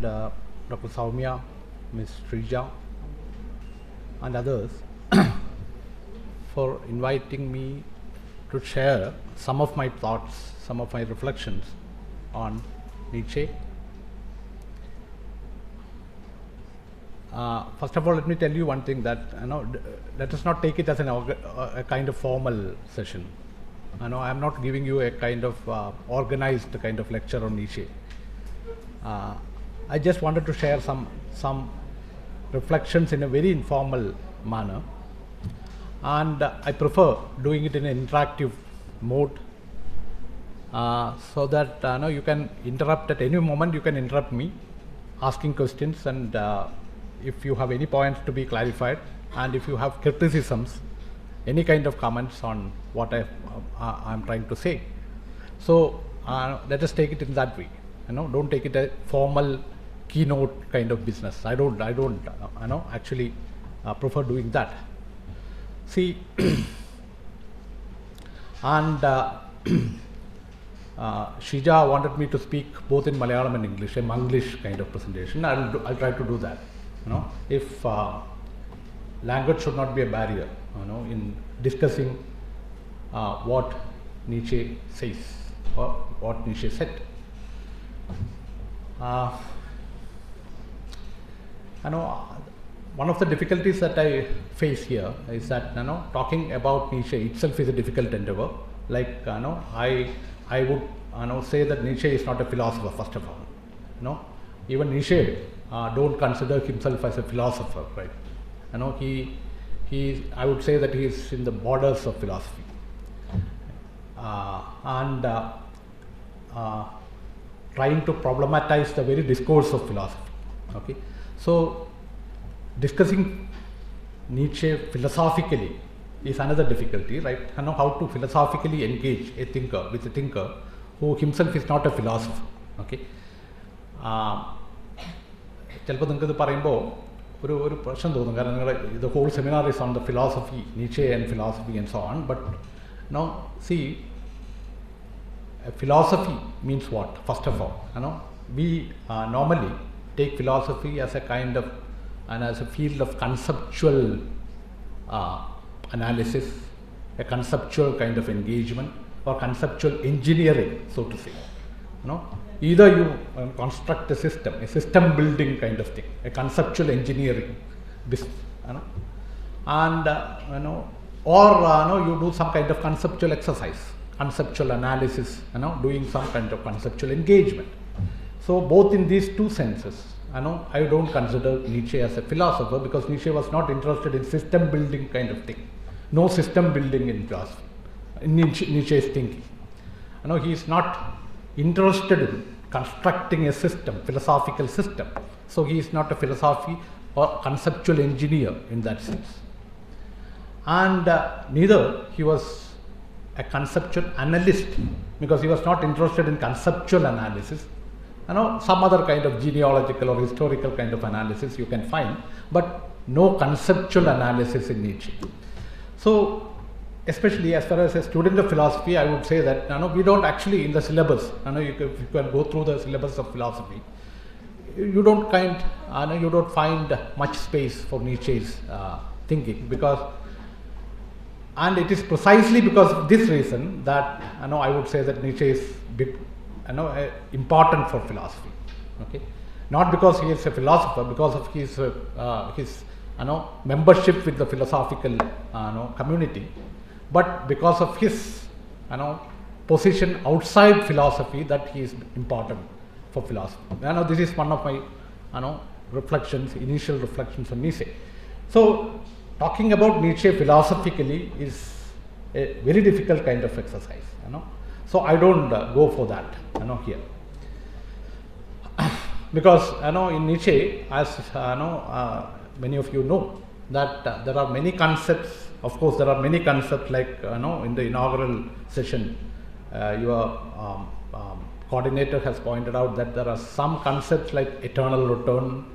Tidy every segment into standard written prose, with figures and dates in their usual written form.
and Dr. Soumya, Ms. Sree, and others for inviting me to share some of my thoughts, some of my reflections on Nietzsche. First of all, let me tell you one thing, that let us not take it as a kind of formal session. I am not giving you a kind of organized kind of lecture on Nietzsche. I just wanted to share some reflections in a very informal manner, and I prefer doing it in an interactive mode, so that you can interrupt at any moment. You can interrupt me, asking questions, and if you have any points to be clarified, and if you have criticisms, any kind of comments on what I'm trying to say. So let us take it in that way. Don't take it a formal keynote kind of business. I don't actually prefer doing that. See, and Shija wanted me to speak both in Malayalam and English, a Manglish kind of presentation. I'll try to do that. If language should not be a barrier, in discussing what Nietzsche says or what Nietzsche said. One of the difficulties that I face here is that talking about Nietzsche itself is a difficult endeavor. Like I would say that Nietzsche is not a philosopher, first of all. Even Nietzsche don't consider himself as a philosopher, right? I would say that he is in the borders of philosophy, and trying to problematize the very discourse of philosophy. Okay, so discussing Nietzsche philosophically is another difficulty, right? How to philosophically engage a thinker with a thinker who himself is not a philosopher. Okay. ചിലപ്പോൾ നിങ്ങൾക്ക് ഇത് പറയുമ്പോൾ ഒരു പ്രശ്നം തോന്നും, കാരണം the whole seminar is on the philosophy, Nietzsche and philosophy and so on. But see, philosophy means what? First of all, we normally take philosophy as a kind of as a field of conceptual analysis, a conceptual kind of engagement, or conceptual engineering, so to say. Either you construct a system building kind of thing, a conceptual engineering business, and or you do some kind of conceptual exercise, conceptual analysis, doing some kind of conceptual engagement. So both in these two senses, I don't consider Nietzsche as a philosopher, because Nietzsche was not interested in system building kind of thing. No system building in philosophy, in Nietzsche's thinking. He is not interested in constructing a system, philosophical system. So he is not a philosophy or conceptual engineer in that sense. And neither he was a conceptual analyst, because he was not interested in conceptual analysis. Some other kind of genealogical or historical kind of analysis you can find, but no conceptual analysis in Nietzsche. So especially as far as a student of philosophy, I would say that we don't actually, in the syllabus, you can go through the syllabus of philosophy, you don't find much space for Nietzsche's thinking, and it is precisely because of this reason that I would say that Nietzsche is important for philosophy. Okay, not because he is a philosopher, because of his membership with the philosophical community, but because of his position outside philosophy, that he is important for philosophy. This is one of my initial reflections on Nietzsche. So talking about Nietzsche philosophically is a very difficult kind of exercise. So I don't go for that here, because in Nietzsche, as many of you know, that there are many concepts. Of course, there are many concepts, like in the inaugural session, your coordinator has pointed out that there are some concepts like eternal return,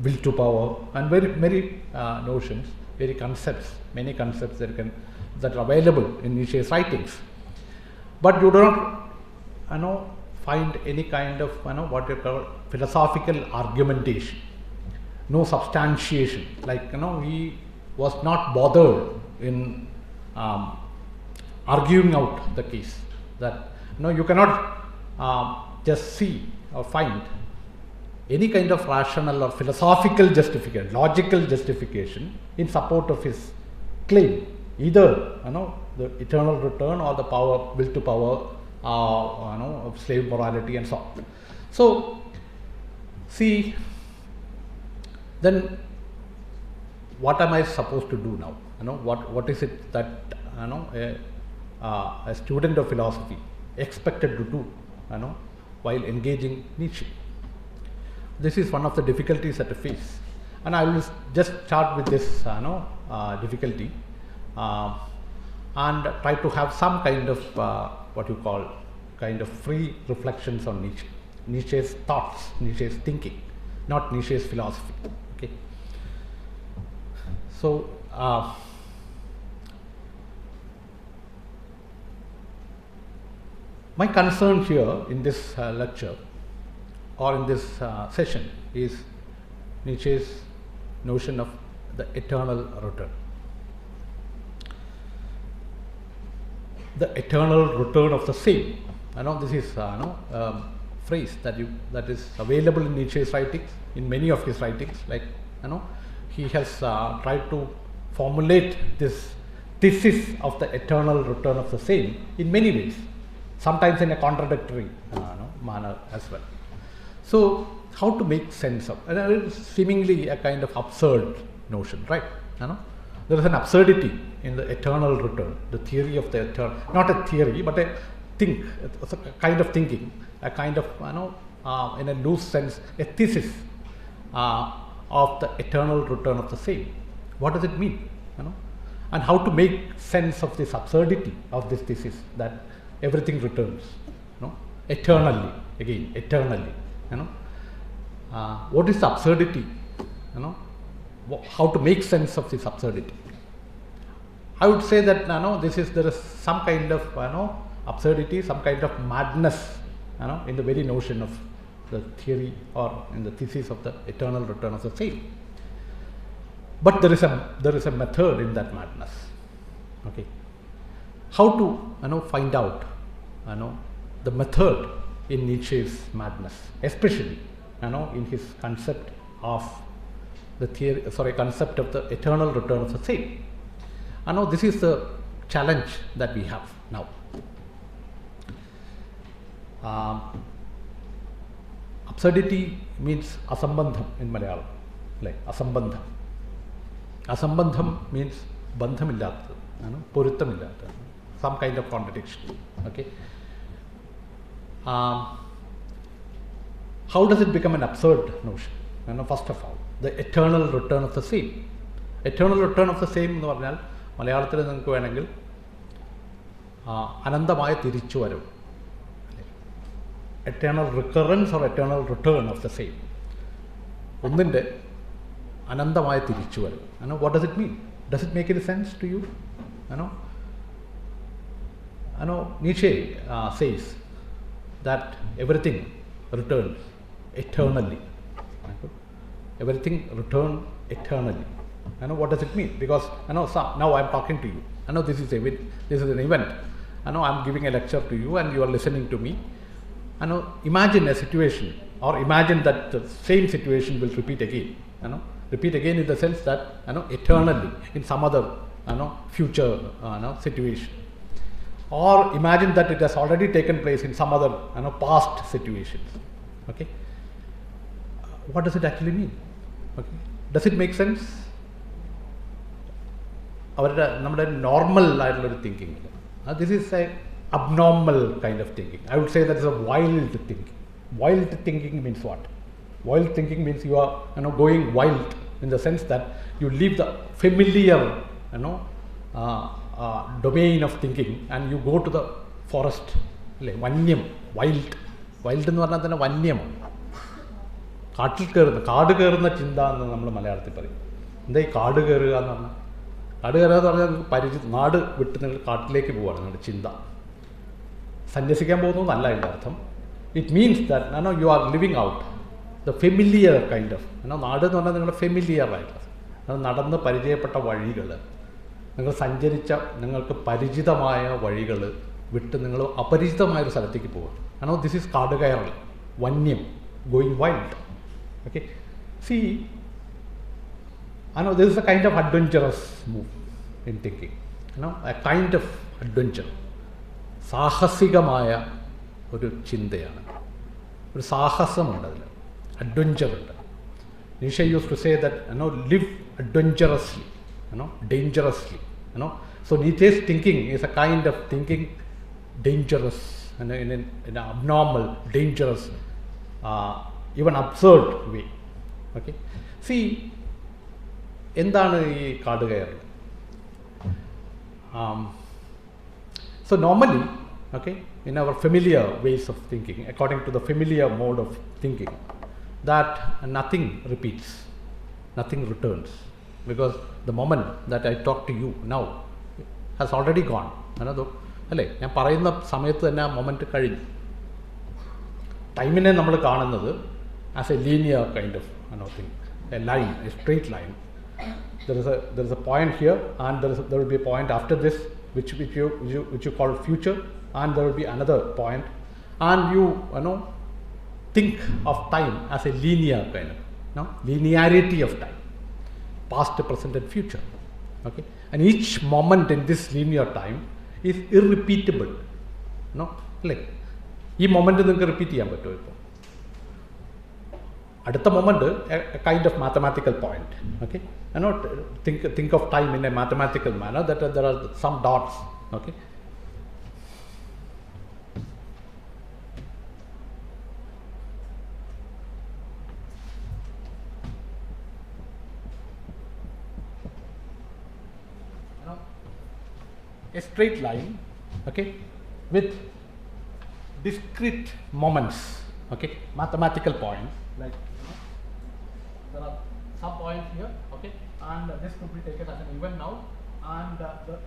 will to power, and very notions, many concepts that are available in Nietzsche's writings. But you do not find any kind of what you call philosophical argumentation, no substantiation. Like he was not bothered in arguing out the case that you cannot just see or find any kind of rational or philosophical justification, logical justification in support of his claim, either the eternal return or the power, will to power, of slave morality and so on. So, see, then what am I supposed to do now? What is it that a student of philosophy expected to do while engaging Nietzsche? This is one of the difficulties that I face, and I will just start with this difficulty and try to have some kind of what you call kind of free reflections on Nietzsche, Nietzsche's thoughts, Nietzsche's thinking, not Nietzsche's philosophy. Okay. So my concern here in this lecture or in this session is Nietzsche's notion of the eternal return. The eternal return of the same. This is phrase that is available in Nietzsche's writings, in many of his writings. Like he has tried to formulate this thesis of the eternal return of the same in many ways, sometimes in a contradictory manner as well. So, how to make sense of it is seemingly a kind of absurd notion, right? There is an absurdity in the eternal return, the theory of the eternal, not a theory, but a kind of thinking, a kind of, in a loose sense, a thesis of the eternal return of the same. What does it mean? And how to make sense of this absurdity of this thesis that everything returns, eternally, again, eternally. What is the absurdity? How to make sense of this absurdity? I would say that there is some kind of absurdity, some kind of madness, in the very notion of the theory or in the thesis of the eternal return of the same. But there is a method in that madness. Okay, how to find out the method in Nietzsche's madness, especially in his concept of the concept of the eternal return of the same. This is the challenge that we have now. Absurdity means asambandham in Malayalam, like asambandham. Asambandham means bandhamillatha, poruthamillatha, some kind of contradiction. Okay. How does it become an absurd notion? First of all, the eternal return of the same. Eternal return of the same എന്ന് പറഞ്ഞാൽ മലയാളത്തിൽ നിങ്ങൾക്ക് വേണമെങ്കിൽ അനന്തമായ തിരിച്ചുവരവ്, eternal recurrence or eternal return of the same. ഒന്നിൻ്റെ അനന്തമായ തിരിച്ചുവരവ്. What does it mean? Does it make any sense to you? Nietzsche says that everything returns eternally. Everything returns eternally. What does it mean? Because now I am talking to you. This is an event. I am giving a lecture to you and you are listening to me. Imagine a situation, or imagine that the same situation will repeat again. Repeat again in the sense that eternally in some other future situation. Or imagine that it has already taken place in some other past situations. Okay. What does it actually mean? Okay. Does it make sense? നമ്മുടെ normal ആയിട്ടുള്ളൊരു thinking. This is a abnormal kind of thinking. I would say that is a wild thinking. Wild thinking means what? Wild thinking means you are going wild in the sense that you leave the familiar domain of thinking and you go to the forest. Vanyam, wild. Wild എന്ന് പറഞ്ഞാൽ തന്നെ വന്യമാണ്. കാട്ടിൽ കയറുന്ന ചിന്ത എന്ന് നമ്മൾ മലയാളത്തിൽ പറയും. എന്താ ഈ കാട് കയറുക എന്ന് പറഞ്ഞാൽ? കാട് കയറുക എന്ന് പറഞ്ഞാൽ നാട് വിട്ട് നിങ്ങൾ കാട്ടിലേക്ക് പോവുകയാണ് നിങ്ങളുടെ ചിന്ത. സന്യസിക്കാൻ പോകുന്നു എന്നല്ല അതിൻ്റെ അർത്ഥം. it means that you are living out the familiar kind of, നാട് എന്ന് പറഞ്ഞാൽ നിങ്ങളുടെ ഫെമിലിയർ ആയിട്ടുള്ള, നടന്ന് പരിചയപ്പെട്ട വഴികൾ, നിങ്ങൾ സഞ്ചരിച്ച നിങ്ങൾക്ക് പരിചിതമായ വഴികൾ വിട്ട് നിങ്ങൾ അപരിചിതമായൊരു സ്ഥലത്തേക്ക് പോകുക. ദിസ് ഈസ് കാട് കയറൽ, വന്യം, going wild. Okay, see this is a kind of adventurous move in thinking, a kind of adventure. സാഹസികമായ ഒരു ചിന്തയാണ്, ഒരു സാഹസമുണ്ട് അതിൽ, അഡ്വഞ്ചർ ഉണ്ട്. Nietzsche used to say that live adventurously, dangerously. So Nietzsche's thinking is a kind of thinking dangerous, in an abnormal, dangerous, even absurd way. Okay, see, എന്താണ് ഈ കാട് കയറൽ? So normally, okay, in our familiar ways of thinking, according to the familiar mode of thinking, that nothing repeats, nothing returns, because the moment that I talk to you now has already gone. അല്ലേ, ഞാൻ പറയുന്ന സമയത്ത് തന്നെ ആ moment കഴിഞ്ഞു. ടൈമിനെ നമ്മൾ കാണുന്നത് as A linear kind of thing, A line, A straight line. There is a point here, and there will be a point after this, which you call future, and there will be another point, and you think of time as a linear kind of linearity of time, past, present, and future. Okay, and each moment in this linear time is irrepeatable. Like ഈ moment നിങ്ങൾക്ക് repeat ചെയ്യാൻ പറ്റുമോ? ഇപ്പോൾ അടുത്ത moment a kind of mathematical point. Okay, think of time in a mathematical manner, that there are some dots. Okay, a straight line, okay, with discrete moments, okay, mathematical points, like there are some points here, okay, and this could be taken as an event now, and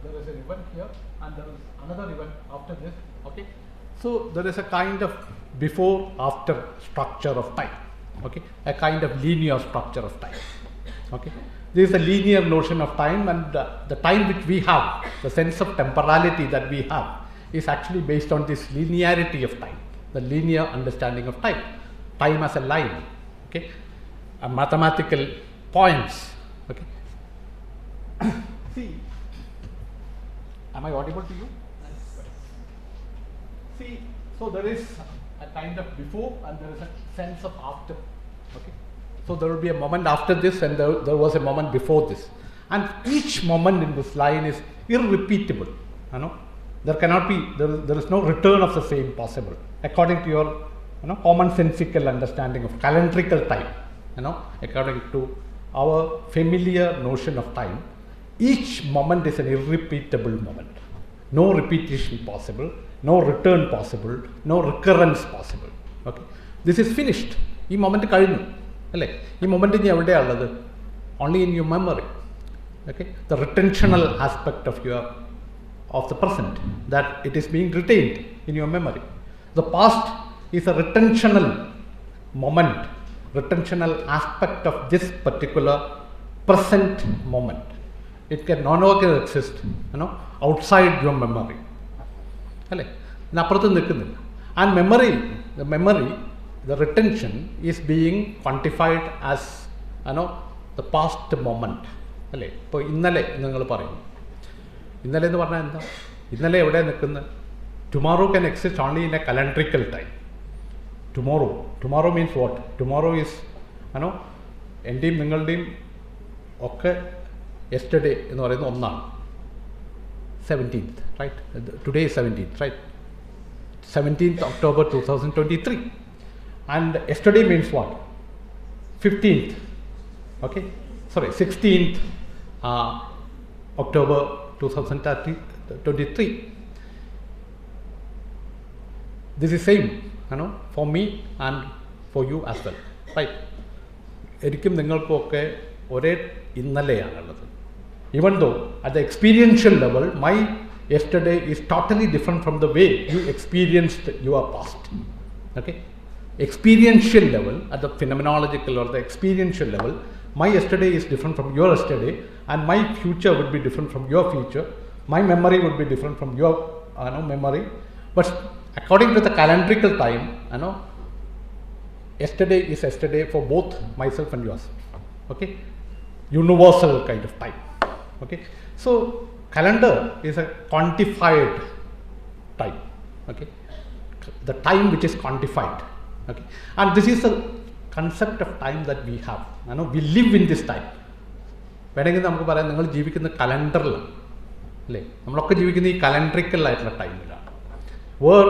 there is an event here, and there is another event after this. Okay, so there is a kind of before after structure of time. Okay, a kind of linear structure of time. Okay, this is a linear notion of time, and the time which we have, the sense of temporality that we have, is actually based on this linearity of time, the linear understanding of time, time as a line. Okay, a mathematical points. Okay, see, am I audible to you? See, so there is a kind of before and there is a sense of after. Okay, so there will be a moment after this, and there was a moment before this, and each moment in this line is irrepeatable. There cannot be, there is no return of the same possible, according to your commonsensical understanding of calendrical time. According to our familiar notion of time, each moment is an irrepeatable moment. No repetition possible, no return possible, no recurrence possible. Okay, this is finished. ഈ moment കഴിഞ്ഞു അല്ലേ? ഈ moment ഇനി എവിടെയാണുള്ളത്? Only in your memory. Okay, the retentional aspect of the present, that it is being retained in your memory. The past is a retentional moment, retentional aspect of this particular present moment. It can no longer exist outside your memory. അല്ലേ? ഇതിനപ്പുറത്ത് നിൽക്കുന്നില്ല. And the retention is being quantified as the past moment. അല്ലേ? ഇപ്പോൾ ഇന്നലെ നിങ്ങൾ പറയും, ഇന്നലെ എന്ന് പറഞ്ഞാൽ എന്താ? ഇന്നലെ എവിടെ നിൽക്കുന്നത്? Tomorrow can exist only in a calendrical time. Tomorrow means what? Tomorrow is എൻ്റെയും നിങ്ങളുടെയും ഒക്കെ യെസ്റ്റർഡേ എന്ന് പറയുന്ന ഒന്നാണ്. 17th, right? Today is 17th, right? 17th October 2023. And yesterday means what? 15th. Okay? Sorry, 16th October 2023. This is same, for me and for you as well, right? എനിക്കും നിങ്ങൾക്കുമൊക്കെ ഒരേ ഇന്നലെയാണുള്ളത്. Even though at the experiential level, my yesterday is totally different from the way you experienced your past. Okay, experiential level, at the phenomenological or the experiential level, my yesterday is different from your yesterday, and my future would be different from your future. My memory would be different from your memory. But according to the calendrical time, yesterday is yesterday for both myself and yours. Okay, universal kind of time. Okay, so calendar is a quantified time. Okay, the time which is quantified. Okay, and this is the concept of time that we have. We live in this time. വേണമെങ്കിൽ നമുക്ക് പറയാം, നിങ്ങൾ ജീവിക്കുന്ന കലണ്ടറിലാണ് അല്ലേ? നമ്മളൊക്കെ ജീവിക്കുന്ന ഈ calendrical ആയിട്ടുള്ള ടൈമിലാണ്. Where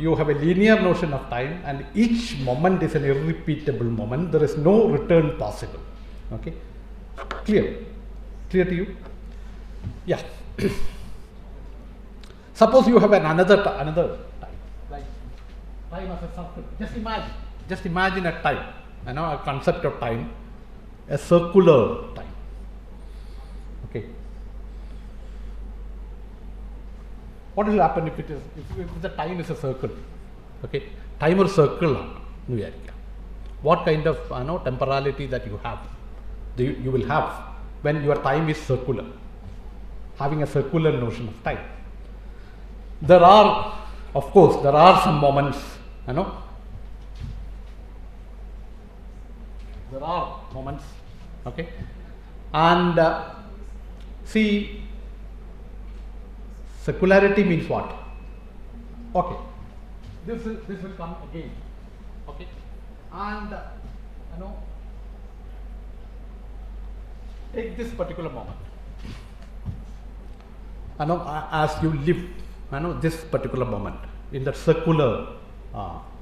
you have a linear notion of time, and each moment is an irrepeatable moment. There is no return possible. Okay, clear to you? Yeah. Suppose you have another time, like time as a circle. Just imagine a time, a concept of time, a circular time. Okay, what will happen if the time is a circle? Okay, time or circle, what kind of temporality that you have, you will have when your time is circular, having a circular notion of time. There are, of course, some moments, there are moments, okay, and see, circularity means what? Okay, this will come again. Okay, and take this particular moment. As you live, this particular moment in that circular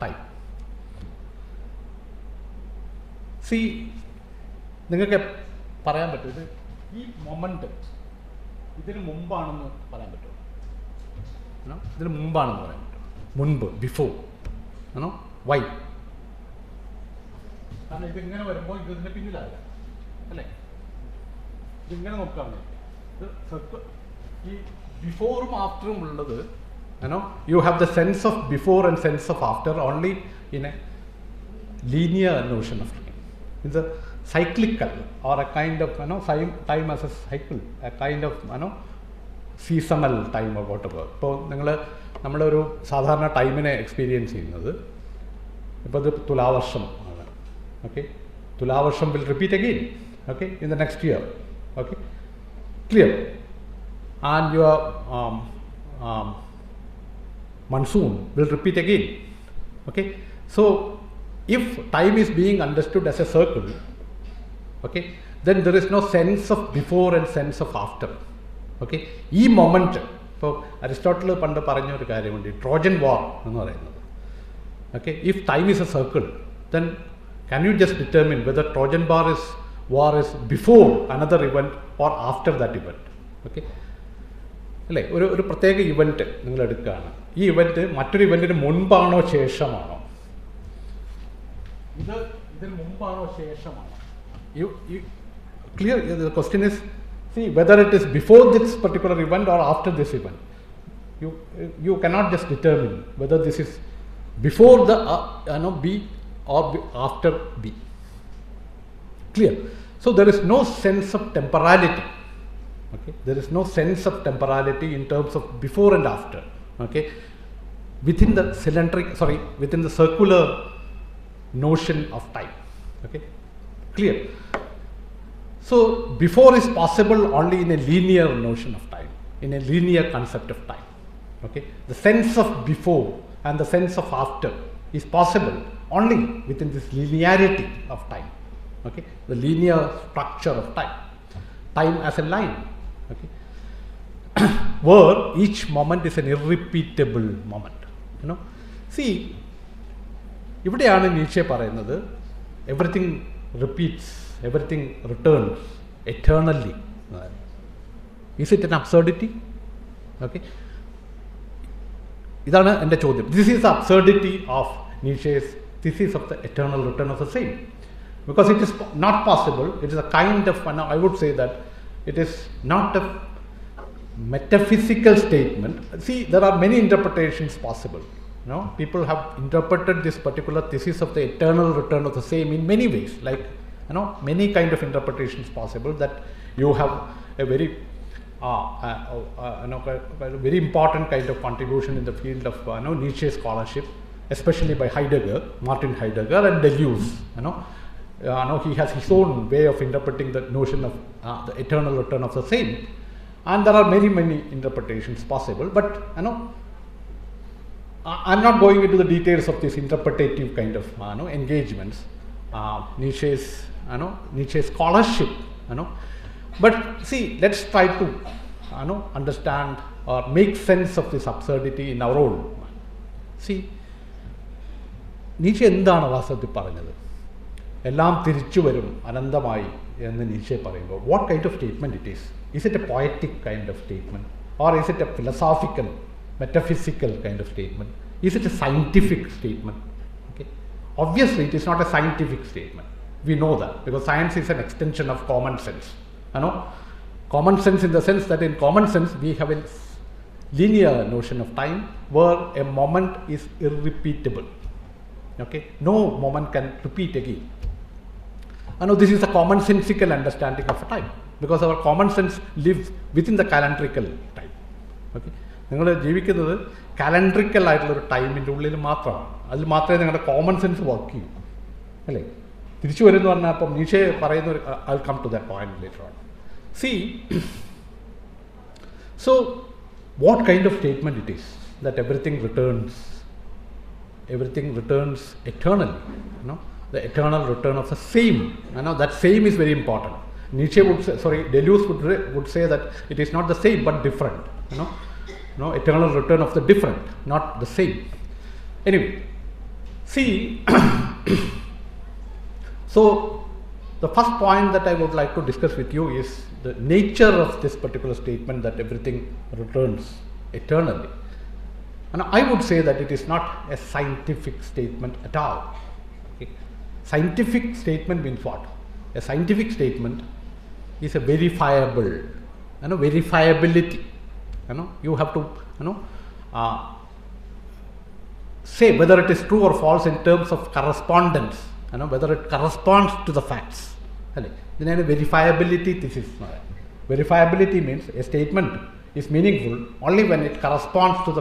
time. See, നിങ്ങൾക്ക് പറയാൻ പറ്റും ഇത് ഈ moment ഇതിന് മുമ്പാണെന്ന് പറയാൻ പറ്റുമോ? ഇതിന് മുമ്പാണെന്ന് പറയാൻ പറ്റും, മുൻപ്, ബിഫോർ, വൈ? കാരണം ഇതിങ്ങനെ വരുമ്പോൾ ഇതിന്റെ പിന്നിലാവില്ല അല്ലേ? ഇതിങ്ങനെ നോക്കുകയാണ്, ഇത് ഈ ബിഫോറും ആഫ്റ്ററും ഉള്ളത്, you have the sense of before and sense of after only in a linear notion of time. It's a cyclical or a kind of time as a cycle, a kind of seasonal time or whatever. ഇപ്പോൾ നമ്മളൊരു സാധാരണ ടൈമിനെ experience ചെയ്യുന്നത്, ഇപ്പോൾ ഇത് തുലാവർഷം ആണ്. Okay, തുലാവർഷം will repeat again, okay, in the next year. Okay, clear? And your monsoon will repeat again. Okay, so if time is being understood as a circle, okay, then there is no sense of before and sense of after. Okay, ഈ moment, ഇപ്പോൾ Aristotle പണ്ട് പറഞ്ഞ ഒരു കാര്യമുണ്ട്, Trojan വാർ എന്ന് പറയുന്നത്. Okay, if time is a circle, then can you just determine whether Trojan war is before another event or after that event? Okay, അല്ലേ? ഒരു പ്രത്യേക ഇവൻറ്റ് നിങ്ങൾ എടുക്കുകയാണ്, ഈ ഇവൻറ്റ് മറ്റൊരു ഇവൻറ്റിന് മുൻപാണോ ശേഷമാണോ? ഇതിന് മുമ്പാണോ ശേഷമാണോ? Clear? The question is, see, whether it is before this particular event or after this event. You cannot just determine whether this is before the B or after B. Clear? So there is no sense of temporality. Okay, there is no sense of temporality in terms of before and after. Okay, within the within the circular notion of time. Okay, clear? So before is possible only in a linear notion of time, in a linear concept of time. Okay, the sense of before and the sense of after is possible only within this linearity of time. Okay, the linear structure of time, time as a line. Okay, where each moment is an irrepeatable moment. See, ഇവിടെയാണ് നീറ്റ്ഷെ പറയുന്നത്, everything repeats, everything returns eternally. Is it an absurdity? Okay, ഇതാണ് എൻ്റെ ചോദ്യം. This is the absurdity of Nietzsche's thesis of the eternal return of the same, because it is not possible. It is a kind of, I would say that it is not a metaphysical statement. See, there are many interpretations possible. People have interpreted this particular thesis of the eternal return of the same in many ways, like many kind of interpretations possible, that you have a very very important kind of contribution in the field of Nietzsche scholarship, especially by Martin Heidegger and Deleuze. He has his own way of interpreting the notion of the eternal return of the same, and there are many interpretations possible. But I'm not going into the details of this interpretative kind of engagements, Nietzsche's scholarship. But see, let's try to understand or make sense of this absurdity in our own. See, Nietzsche എന്താണ് വാസ്തവത്തിൽ പറഞ്ഞത്? എല്ലാം തിരിച്ചു വരും അനന്തമായി എന്ന് Nietzsche പറയുമ്പോൾ what kind of statement it is? Is it a poetic kind of statement, or is it a philosophical, metaphysical kind of statement? Is it a scientific statement? Okay, obviously it is not a scientific statement. We know that because science is an extension of common sense. Common sense in the sense that in common sense we have a linear notion of time where a moment is irrepeatable. Okay, no moment can repeat again. This is a commonsensical understanding of time because our common sense lives within the calendrical time. Okay, നിങ്ങൾ ജീവിക്കുന്നത് കാലണ്ടറിക്കൽ ആയിട്ടുള്ളൊരു ടൈമിൻ്റെ ഉള്ളിൽ മാത്രമാണ്. അതിൽ മാത്രമേ നിങ്ങളുടെ common sense work ചെയ്യൂ, അല്ലേ? തിരിച്ചു വരുമെന്ന് പറഞ്ഞാൽ അപ്പം നീഷെ പറയുന്ന ഒരു I come to that point later on. See, so what kind of statement it is that everything returns eternally, the eternal return of the same. That same is very important. Nietzsche Deleuze would say that it is not the same but different. Eternal return of the different, not the same. Anyway, see, so the first point that I would like to discuss with you is the nature of this particular statement that everything returns eternally. And I would say that it is not a scientific statement at all. Okay? Scientific statement means what? A scientific statement is a verifiable, verifiability. You have to say whether it is true or false in terms of correspondence, whether it corresponds to the facts. Then verifiability thesis. Verifiability means a statement is meaningful only when it corresponds to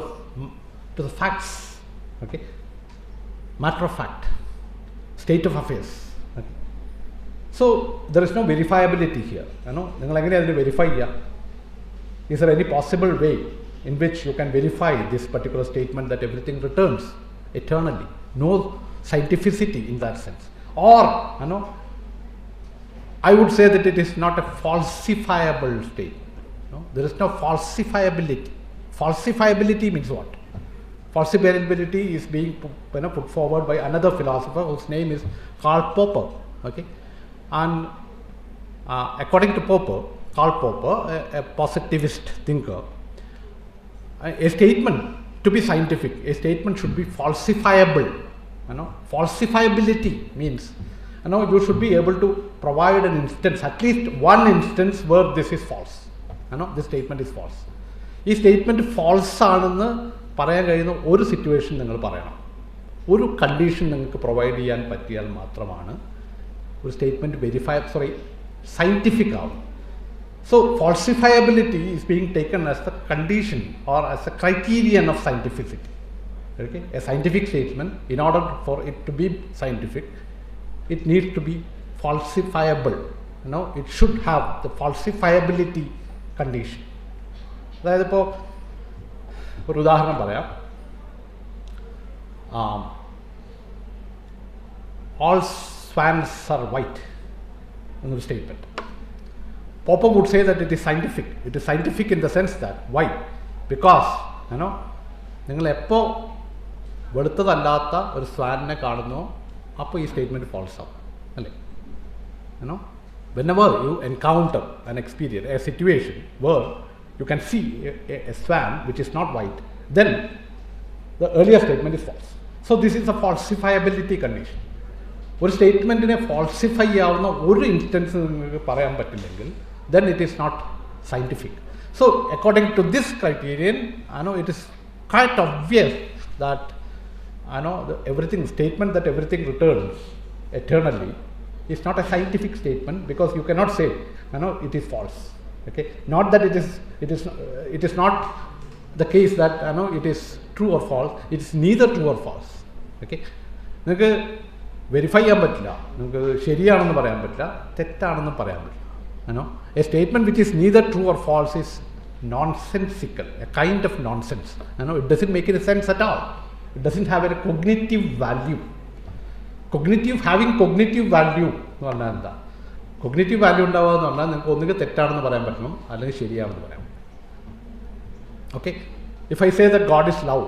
the facts. Okay, matter of fact, state of affairs. Okay. So there is no verifiability here. Verify. Is there any possible way in which you can verify this particular statement that everything returns eternally? No scientificity in that sense. Or I would say that it is not a falsifiable statement. There is no falsifiability. Falsifiability means what? Falsifiability is being put forward by another philosopher whose name is Karl Popper. Okay, and according to Karl Popper, a positivist thinker, a statement to be scientific, a statement should be falsifiable. Falsifiability means you should be able to provide an instance, at least one instance where this is false. This statement is false. This statement false ആണെന്ന് പറയാൻ കഴിയുന്ന ഒരു situation നിങ്ങൾ പറയണം, ഒരു condition നിങ്ങൾക്ക് provide ചെയ്യാൻ പറ്റിയാൽ മാത്രമാണ് ഒരു സ്റ്റേറ്റ്മെൻറ്റ് സയൻറ്റിഫിക് ആവും. So falsifiability is being taken as the condition or as a criterion of scientificity. Okay? A scientific statement, in order for it to be scientific, it needs to be falsifiable. It should have the falsifiability condition. അതായത് ഇപ്പോൾ ഒരു ഉദാഹരണം പറയാം. All swans are white എന്നൊരു statement. Popper would say that it is scientific. It is scientific in the sense that, why? Because നിങ്ങൾ എപ്പോൾ വെളുത്തതല്ലാത്ത ഒരു സ്വാനിനെ കാണുന്നോ അപ്പോൾ ഈ സ്റ്റേറ്റ്മെൻറ്റ് ഫോൾസ് ആവും, അല്ലേ? whenever you encounter an experience, a situation where you can see a swan which is not white, then the earlier statement is false. So this is a falsifiability condition. ഒരു സ്റ്റേറ്റ്മെൻറ്റിനെ falsify ആവുന്ന ഒരു instance നിങ്ങൾക്ക് പറയാൻ പറ്റില്ലെങ്കിൽ then it is not scientific. So according to this criterion, it is quite obvious that everything statement that everything returns eternally is not a scientific statement, because you cannot say it is false. Okay, not that it is not the case that it is true or false. It is neither true or false. Okay, നിങ്ങൾക്ക് verify ചെയ്യാൻ പറ്റില്ല, നിങ്ങൾക്ക് ശരിയാണെന്ന് പറയാൻ പറ്റില്ല, തെറ്റാണെന്ന് പറയാൻ പറ്റില്ല. A statement which is neither true or false is nonsensical, a kind of nonsense. It doesn't make any sense at all. It doesn't have a cognitive value. Having cognitive value എന്ന് പറഞ്ഞാൽ എന്താ? Cognitive value ഉണ്ടാവുക എന്ന് പറഞ്ഞാൽ നിങ്ങൾക്ക് ഒന്നുകിൽ തെറ്റാണെന്ന് പറയാൻ പറ്റണം, അല്ലെങ്കിൽ ശരിയാണെന്ന് പറയാം. Okay, if I say that God is love,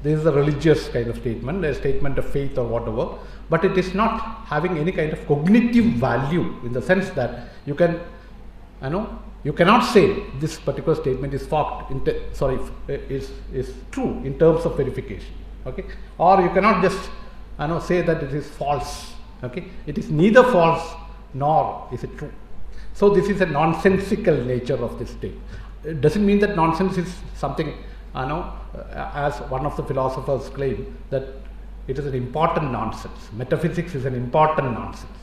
this is a religious kind of statement, a statement of faith or whatever, but it is not having any kind of cognitive value in the sense that you cannot say this particular statement is is true in terms of verification. Okay, or you cannot just say that it is false. Okay, it is neither false nor is it true. So this is a nonsensical nature of this statement. It doesn't mean that nonsense is something, as one of the philosophers claim, that it is an important nonsense. Metaphysics is an important nonsense.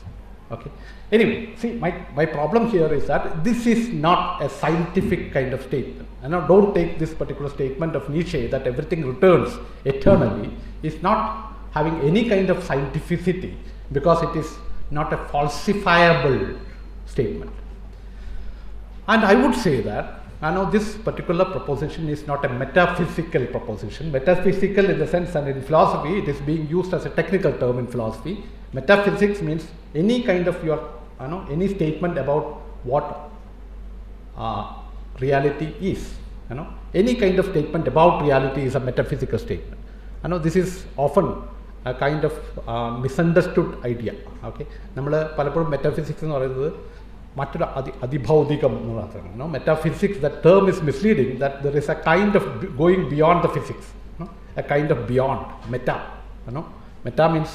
Okay. Anyway, see, my problem here is that this is not a scientific kind of statement. Don't take this particular statement of Nietzsche that everything returns eternally is not having any kind of scientificity, because it is not a falsifiable statement. And I would say that this particular proposition is not a metaphysical proposition. Metaphysical in the sense, and in philosophy it is being used as a technical term in philosophy. Metaphysics means any kind of any statement about what reality is. Any kind of statement about reality is a metaphysical statement. This is often a kind of misunderstood idea. Okay, നമ്മൾ പലപ്പോഴും metaphysics എന്ന് പറയുന്നത് മറ്റൊരു അതിഭൗതികം എന്ന് മാത്രമാണ്. Metaphysics, that term is misleading, that there is a kind of going beyond the physics, a kind of beyond. Meta means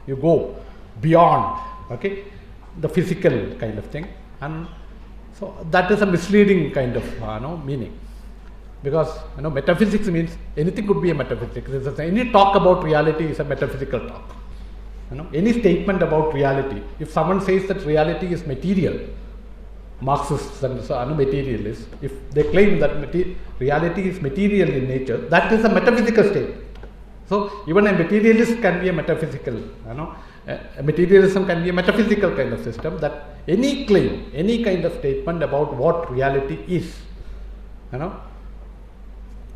you go beyond, okay, the physical kind of thing, and so that is a misleading kind of meaning, because metaphysics means anything could be a metaphysics. Any talk about reality is a metaphysical talk. Any statement about reality, if someone says that reality is material, Marxists and materialists, if they claim that reality is material in nature, that is a metaphysical statement. So even a materialist can be a metaphysical, materialism can be a metaphysical kind of system, that any claim, any kind of statement about what reality is,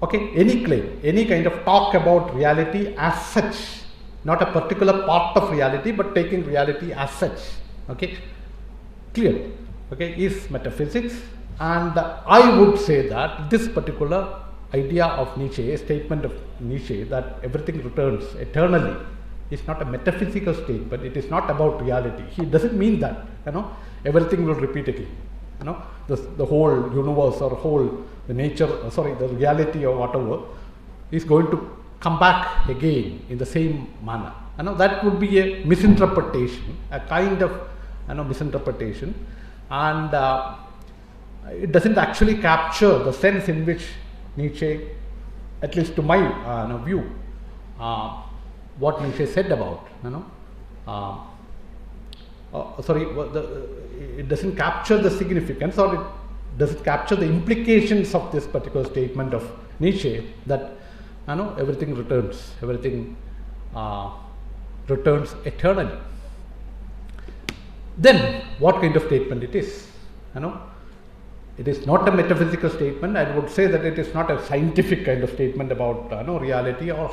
okay, any claim, any kind of talk about reality as such, not a particular part of reality, but taking reality as such, okay, clear, okay, is metaphysics. And I would say that this particular idea of Nietzsche, a statement of Nietzsche that everything returns eternally, is not a metaphysical statement. It is not about reality. He doesn't mean that everything will repeat again. The whole universe or the nature, the reality or whatever is going to come back again in the same manner. That would be a misinterpretation, a kind of misinterpretation, and it doesn't actually capture the sense in which Nietzsche, at least to my view, what Nietzsche said about it doesn't capture the significance, or it doesn't capture the implications of this particular statement of Nietzsche, that everything returns eternally. Then what kind of statement it is? It is not a metaphysical statement. I would say that it is not a scientific kind of statement about reality, or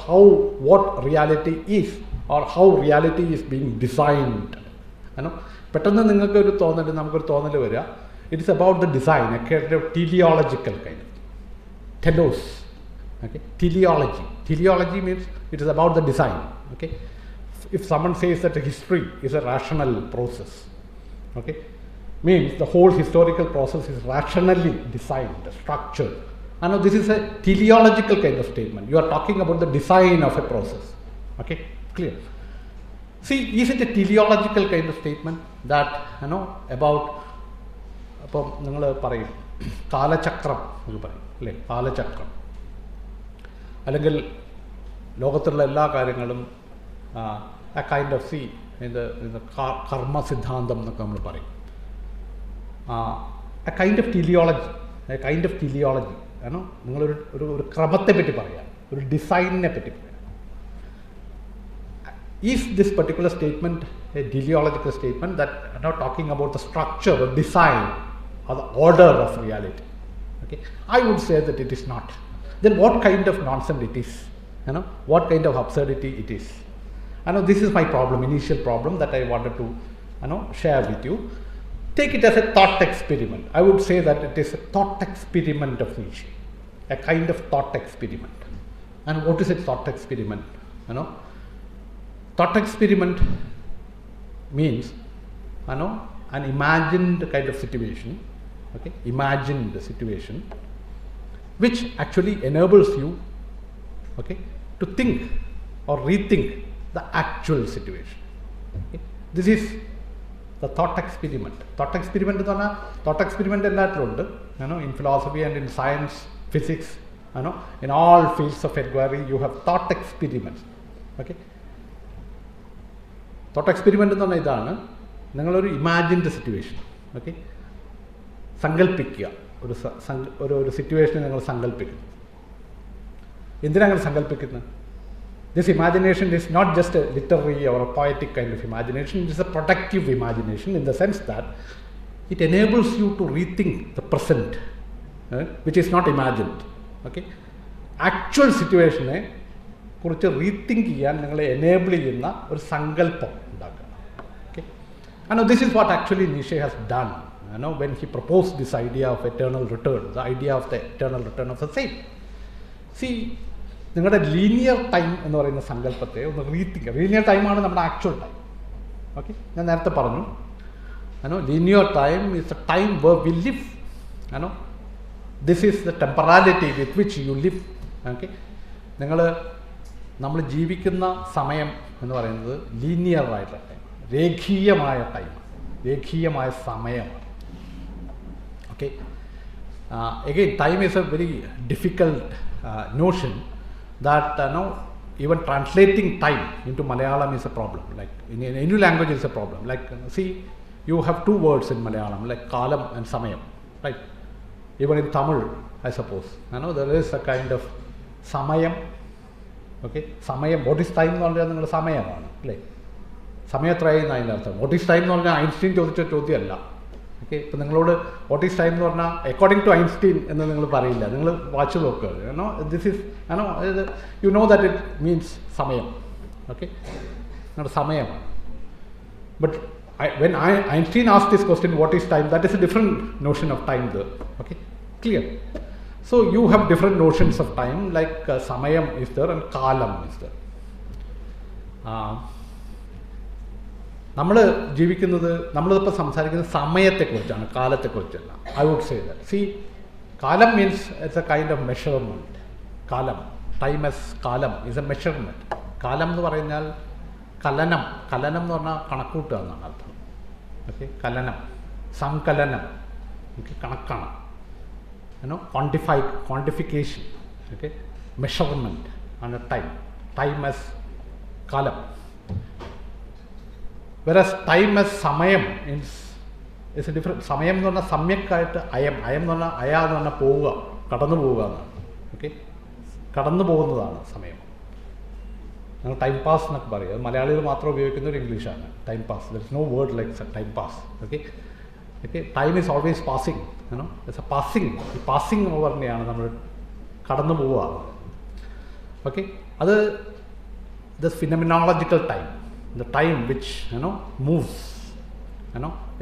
what reality is, or how reality is being designed. പെട്ടെന്ന് നമുക്കൊരു തോന്നൽ വരിക, it is about the design, a kind of teleological kind of telos. Okay, teleology means it is about the design. Okay, if someone says that history is a rational process, okay, means the whole historical process is rationally designed, structured. This is a teleological kind of statement. You are talking about the design of a process. Okay, clear. See, is it a teleological kind of statement that about നിങ്ങൾ പറയും കാലചക്രം എന്ന് പറയും അല്ലേ, കാലചക്രം, അല്ലെങ്കിൽ ലോകത്തുള്ള എല്ലാ കാര്യങ്ങളും a kind of in the karma siddhantam എന്നൊക്കെ നമ്മൾ പറയും. A kind of teleology, നിങ്ങളൊരു ക്രമത്തെ പറ്റി പറയാം, ഒരു ഡിസൈനിനെ പറ്റി പറയാം. Is this particular statement a teleological statement that talking about the structure or design or the order of reality? Okay, I would say that it is not. Then what kind of nonsense it is? What kind of absurdity it is? This is my problem, initial problem that I wanted to share with you. Take it as a thought experiment. I would say that it is a thought experiment of Nietzsche, a kind of thought experiment. And what is a thought experiment? Thought experiment means an imagined kind of situation, okay, imagined situation, which actually enables you, okay, to think or rethink the actual situation. Okay. This is the thought experiment. Thought experiment എല്ലാത്തിലുണ്ട്, in philosophy and in science, physics, in all fields of inquiry you have thought experiments. Okay. Thought experiment എന്ന് പറഞ്ഞാൽ ഇതാണ്, നിങ്ങളൊരു imagined situation, okay, സങ്കല്പിക്കുക, ഒരു സിറ്റുവേഷനെ നിങ്ങൾ സങ്കല്പിക്കുന്നു. എന്തിനാണ് നിങ്ങൾ സങ്കല്പിക്കുന്നത്? This imagination is not just a literary or a poetic kind of imagination, it is a productive imagination in the sense that it enables you to rethink the present, which is not imagined. Okay? Actual situation കുറിച്ച് rethink ചെയ്യാൻ നിങ്ങളെ enable ചെയ്യുന്ന ഒരു സങ്കല്പം ഉണ്ടാക്കുക. Okay? This is what actually Nietzsche has done when he proposed this idea of eternal return, the idea of the eternal return of the same. See, നിങ്ങളുടെ linear time എന്ന് പറയുന്ന സങ്കല്പത്തെ ഒന്ന് റീതിങ്ക്. ലീനിയർ ടൈമാണ് നമ്മുടെ ആക്ച്വൽ ടൈം. ഓക്കെ, ഞാൻ നേരത്തെ പറഞ്ഞു, linear time is a time where we live. This is the temporality with which you live. Okay, നമ്മൾ ജീവിക്കുന്ന സമയം എന്ന് പറയുന്നത് ലീനിയർ ആയിട്ടുള്ള ടൈം, രേഖീയമായ ടൈമാണ്, രേഖീയമായ സമയമാണ്. Okay, again, time is a very difficult notion that even translating time into Malayalam is a problem. Like in any language is a problem. Like see, you have two words in Malayalam, like kalam and samayam, right? Even in Tamil, I suppose, there is a kind of samayam. Okay, samayam, what is time? എന്നുള്ള സമയമാണ് അല്ലേ, സമയത്രയം എന്നതിൻ്റെ അർത്ഥം. What is time എന്ന് പറഞ്ഞാൽ Einstein ചോദിച്ച ചോദ്യമല്ല. Okay, ഇപ്പം നിങ്ങളോട് വാട്ട് ഈസ് ടൈം എന്ന് പറഞ്ഞാൽ അക്കോർഡിംഗ് ടു ഐൻസ്റ്റീൻ എന്ന് നിങ്ങൾ പറയില്ല, നിങ്ങൾ വാച്ച് നോക്കുക. This is you know that it means സമയം. ഓക്കെ, നിങ്ങളുടെ സമയമാണ്. But when Einstein asked this question, what is time, that is a different notion of time there. Okay, clear? So you have different notions of time, like samayam is there and kalam is there. നമ്മൾ ജീവിക്കുന്നത്, നമ്മളിപ്പോൾ സംസാരിക്കുന്നത് സമയത്തെക്കുറിച്ചാണ്, കാലത്തെക്കുറിച്ചല്ല. I would say that. See, കാലം means it's a kind of measurement. കാലം, time as കാലം is a measurement. കാലം എന്ന് പറഞ്ഞാൽ കലനം, കലനം എന്ന് പറഞ്ഞാൽ കണക്കൂട്ടുക എന്നാണ് അർത്ഥം. ഓക്കെ, കലനം, സങ്കലനം, ഓക്കെ, കണക്കാണ്. ക്വാണ്ടിഫിക്കേഷൻ, ഓക്കെ, മെഷർമെൻറ്റ് ആണ് ടൈം. ടൈം എസ് കാലം. Whereas time as samayam is a different. സമയം എന്ന് പറഞ്ഞാൽ സമ്യക്കായിട്ട് അയം, അയം എന്ന് പറഞ്ഞാൽ അയ എന്ന് പറഞ്ഞാൽ പോവുക, കടന്നു പോവുക എന്നാണ്. ഓക്കെ, കടന്നു പോകുന്നതാണ് സമയം. ഞങ്ങൾ ടൈം പാസ് എന്നൊക്കെ പറയും, മലയാളികൾ മാത്രം ഉപയോഗിക്കുന്ന ഒരു ഇംഗ്ലീഷാണ് time pass. There is no word like time pass. Okay, okay, time is always passing. It's a passing. ഈ പാസിങ് ഓവറിനെയാണ് നമ്മൾ കടന്നു പോവുക. ഓക്കെ, അത് the phenomenological time, the time which moves,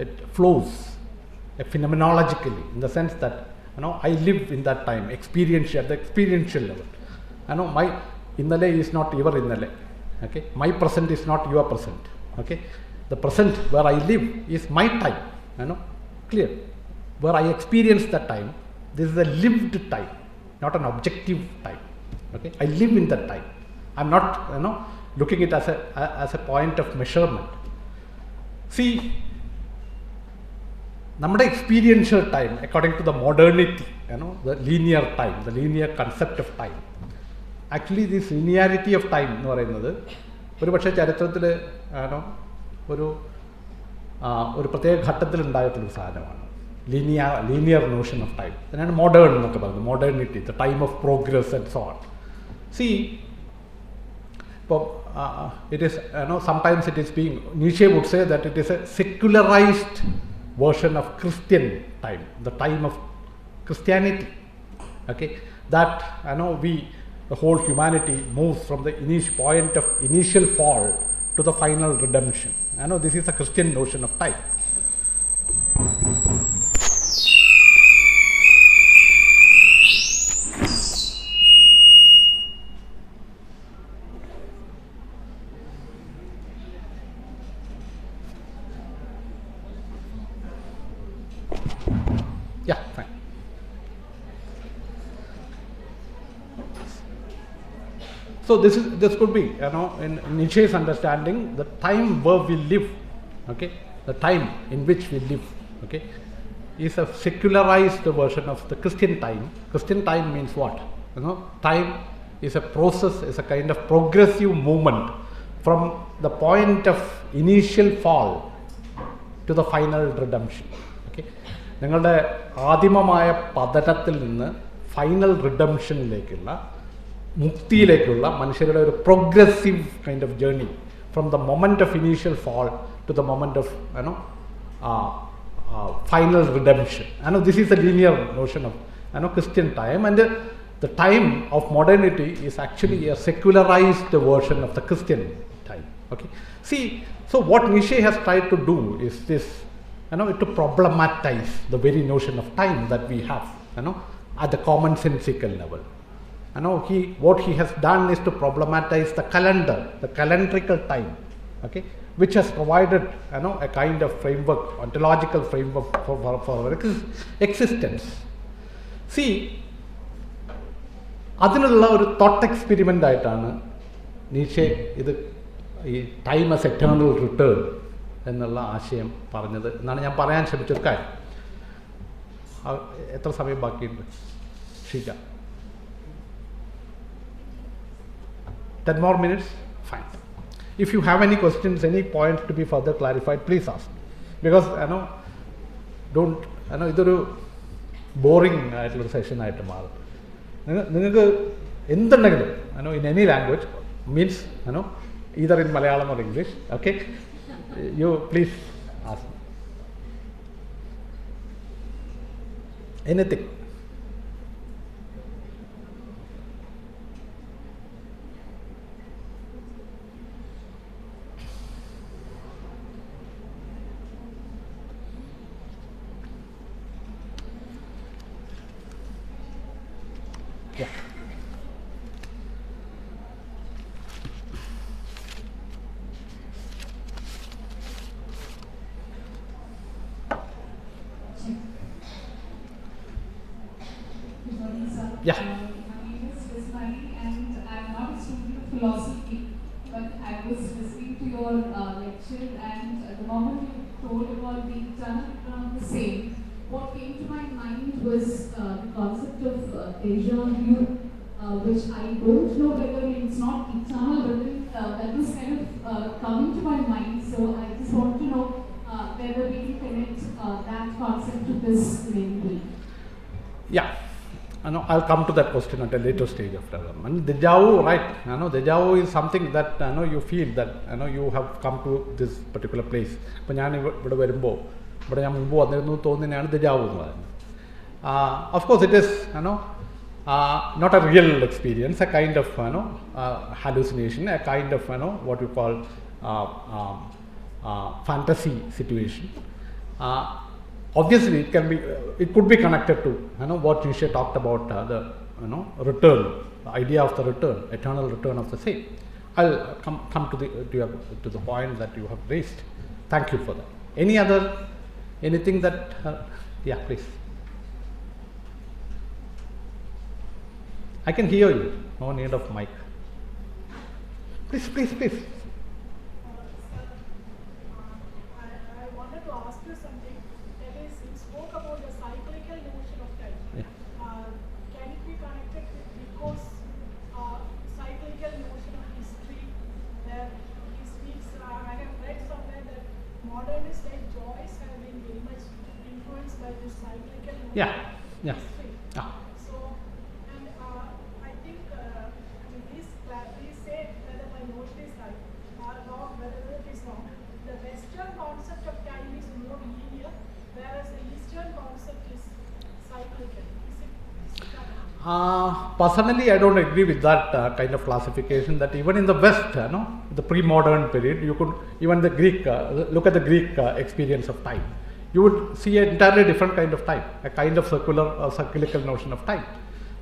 it flows phenomenologically, in the sense that I live in that time, experiential, at the experiential level. My innale is not your innale. Okay, my present is not your present. Okay, the present where I live is my time. Clear? Where I experience that time, this is a lived time, not an objective time. Okay, I live in that time. I'm not looking at it as a point of measurement. See, നമ്മുടെ experiential time, according to the modernity, the linear time, the linear concept of time, actually this linearity of time എന്ന് പറയുന്നത് ഒരു പക്ഷേ ചരിത്രത്തിൽ ഒരു പ്രത്യേക ഘട്ടത്തിൽ ഉണ്ടായിട്ടുള്ളൊരു സാധനമാണ്. Linear notion of time. അതിനാണ് മോഡേൺ എന്നൊക്കെ പറയുന്നത്. Modernity, the time of progress and so on. See ഇപ്പോൾ it is sometimes it is being, Nietzsche would say that it is a secularized version of Christian time, the time of Christianity. Okay, that the whole humanity moves from the point of initial fall to the final redemption. This is a Christian notion of time. Yeah, fine. So this could be, in Nietzsche's understanding, the time where we live, okay, the time in which we live, okay, is a secularized version of the Christian time. Christian time means what? Time is a process, is a kind of progressive movement from the point of initial fall to the final redemption. Okay, നിങ്ങളുടെ ആദിമമായ പതനത്തിൽ നിന്ന് final റിഡംഷനിലേക്കുള്ള, മുക്തിയിലേക്കുള്ള മനുഷ്യരുടെ ഒരു progressive kind of journey from the moment of initial fall to the moment of final redemption. This is a linear notion of Christian time, and the time of modernity is actually a secularized version of the Christian time. Okay, see, so what Nietzsche has tried to do is this, to problematize the very notion of time that we have, at the commonsensical level. What he has done is to problematize the calendar, the calendrical time, okay, which has provided a kind of framework, ontological framework for our existence. See, അതിനുള്ള ഒരു thought experiment ആയിട്ടാണ് നീഷെ ഇത് ഈ time as eternal return എന്നുള്ള ആശയം പറഞ്ഞത് എന്നാണ് ഞാൻ പറയാൻ ശ്രമിച്ചൊരു കാര്യം. എത്ര സമയം ബാക്കിയുണ്ട്? Sheeja, 10 more minutes? Fine. If you have any questions, any points to be further clarified, please ask. Because ഇതൊരു ബോറിംഗ് ആയിട്ടുള്ളൊരു സെഷൻ ആയിട്ട് മാറും. നിങ്ങൾക്ക് എന്തുണ്ടെങ്കിലും in any language, means either in Malayalam or English, okay, you please ask anything. Yeah. Yeah. My name is Sree and I'm not a student of philosophy, but I was listening to your lecture, and the moment you told about the eternal return of the same, what came to my mind was the concept of deja vu, which I don't know whether it's not eternal, but that was kind of coming to my mind. So I just want to know whether we can connect that concept to this in any way. Yeah. I'll come to that question at a later stage of development. Deja vu, right? Deja vu is something that you feel that you have come to this particular place. ഇപ്പോൾ ഞാൻ ഇവിടെ വരുമ്പോൾ ഞാൻ മുമ്പ് വന്നിരുന്നു തോന്നുന്നതിനാണ് deja vu എന്ന് പറയുന്നത്. Of course, it is not a real experience, a kind of hallucination, a kind of what you call fantasy situation. Obviously, it could be connected to what Nietzsche talked about, the return, the idea of the return, eternal return of the same. I'll come to the point that you have raised. Thank you for that. Anything that yeah, please. I can hear you. No need of mic. Please. I wanted to ask you something. That is, you spoke about the cyclical notion of time. Yeah. Can it be connected with, because modernists like Joyce have been very much influenced by this cyclical Yeah, yeah. history. Yeah. So, and I think, I mean, please say whether my notion is right or wrong, whether it is wrong. The Western concept of time is more linear, whereas the Eastern concept is cyclical. Is it right? Personally, I don't agree with that kind of classification. That even in the West, the pre-modern period, you could even the Greek look at the Greek experience of time. You would see an entirely different kind of time, a kind of circular, cyclical notion of time.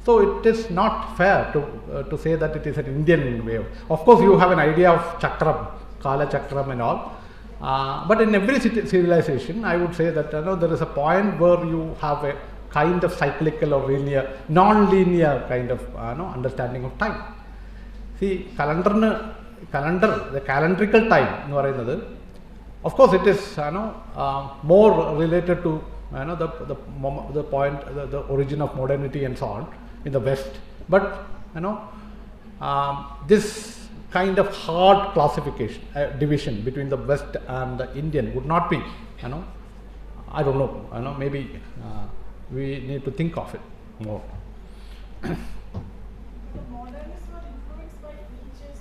So it is not fair to say that it is an Indian way. Of course, you have an idea of chakram, kala chakram, and all. But in every civilization, I would say that there is a point where you have a kind of cyclical or linear, non-linear kind of understanding of time. See, calendar, the calendrical time, of course, it is more related to the point, the origin of modernity and so on in the West. But this kind of hard classification, division between the West and the Indian would not be, I don't know, maybe we need to think of it more. The modernists were influenced by Nietzsche's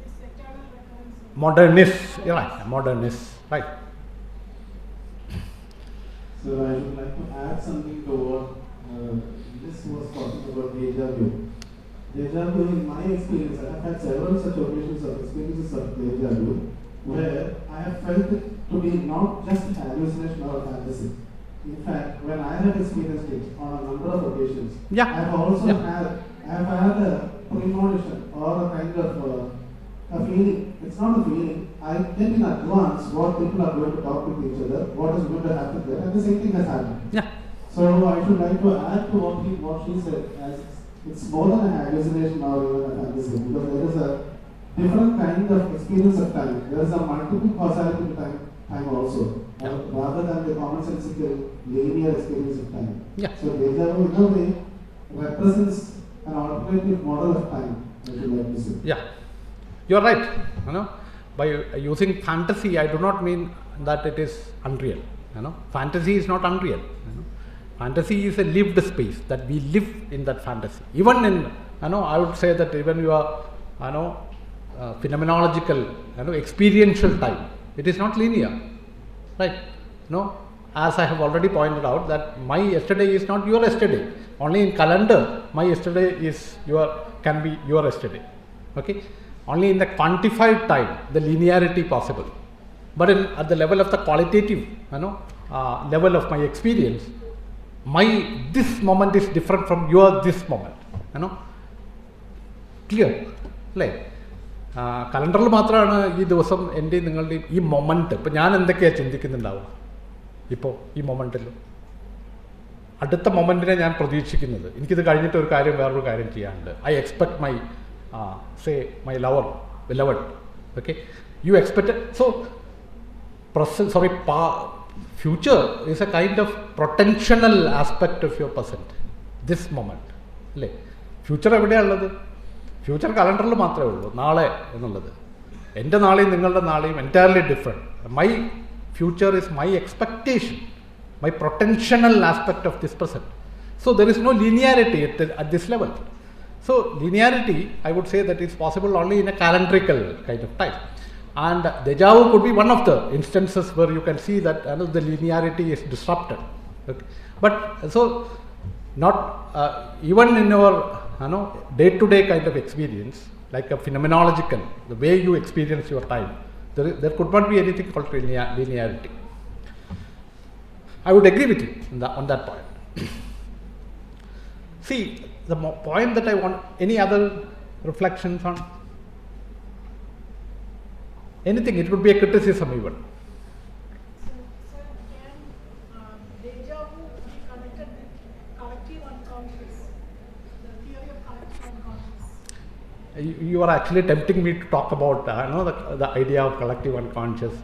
this eternal recurrence. Modernists, you're right, modernists, right. So I would like to add something to what this was talking about deja vu. Deja vu, in my experience, I have had several such occasions of experiences of deja vu, where I have felt it to be not just hallucination or fantasy. In fact, when I have experienced it on a number of occasions, Yeah. I have also had a premonition or a kind of a feeling. It's not a feeling. I get in advance what people are going to talk with each other, what is going to happen there, and the same thing has happened. Yeah. So I should like to add to what she said, as it's more than a hallucination or even a fantasy, because there is a different kind of experience of time. There is a multiple causality time also, rather than the commonsensical linear experience of time. Yeah. So deja vu in a way represents an alternative model of time, I should like to say. Yeah, you're right. By using fantasy, I do not mean that it is unreal. Fantasy is not unreal. Fantasy is a lived space that we live in that fantasy. Even in, I would say that even your, phenomenological, experiential time, it is not linear, right? As I have already pointed out, that my yesterday is not your yesterday. Only in calendar, my yesterday can be your yesterday. Okay. Only in the quantified time, the linearity possible. But at the level of the qualitative, level of my experience, this moment is different from your this moment. Clear? Like, കലണ്ടറിൽ മാത്രമാണ് ഈ ദിവസം എൻ്റെ നിങ്ങളുടെ ഈ moment ഇപ്പം ഞാൻ എന്തൊക്കെയാണ് ചിന്തിക്കുന്നുണ്ടാവുക ഇപ്പോൾ ഈ മൊമെൻറ്റിൽ അടുത്ത മൊമെൻറ്റിനെ ഞാൻ പ്രതീക്ഷിക്കുന്നത് എനിക്കിത് കഴിഞ്ഞിട്ട് ഒരു കാര്യം വേറൊരു കാര്യം ചെയ്യാനുണ്ട് I expect my say my beloved, okay, you expect it. So future is a kind of potential aspect of your present, this moment, അല്ലേ? ഫ്യൂച്ചർ എവിടെയാണ് ഉള്ളത്? ഫ്യൂച്ചർ കലണ്ടറിൽ മാത്രമേ ഉള്ളൂ, നാളെ എന്നുള്ളത്. എൻ്റെ നാളെയും നിങ്ങളുടെ നാളെയും entirely different. My future is my expectation, my potential aspect of this present. So there is no linearity at this level. So linearity, I would say that is possible only in a calendrical kind of time. And deja vu could be one of the instances where you can see that the linearity is disrupted. Okay. But so not even in our day-to-day kind of experience, like a phenomenological, the way you experience your time, there could not be anything called linearity. I would agree with you on that point. See, the point that I want, any other reflections on? Anything, it would be a criticism even. So can deja vu be connected with collective unconscious, the theory of collective unconscious? You are actually tempting me to talk about the idea of collective unconscious.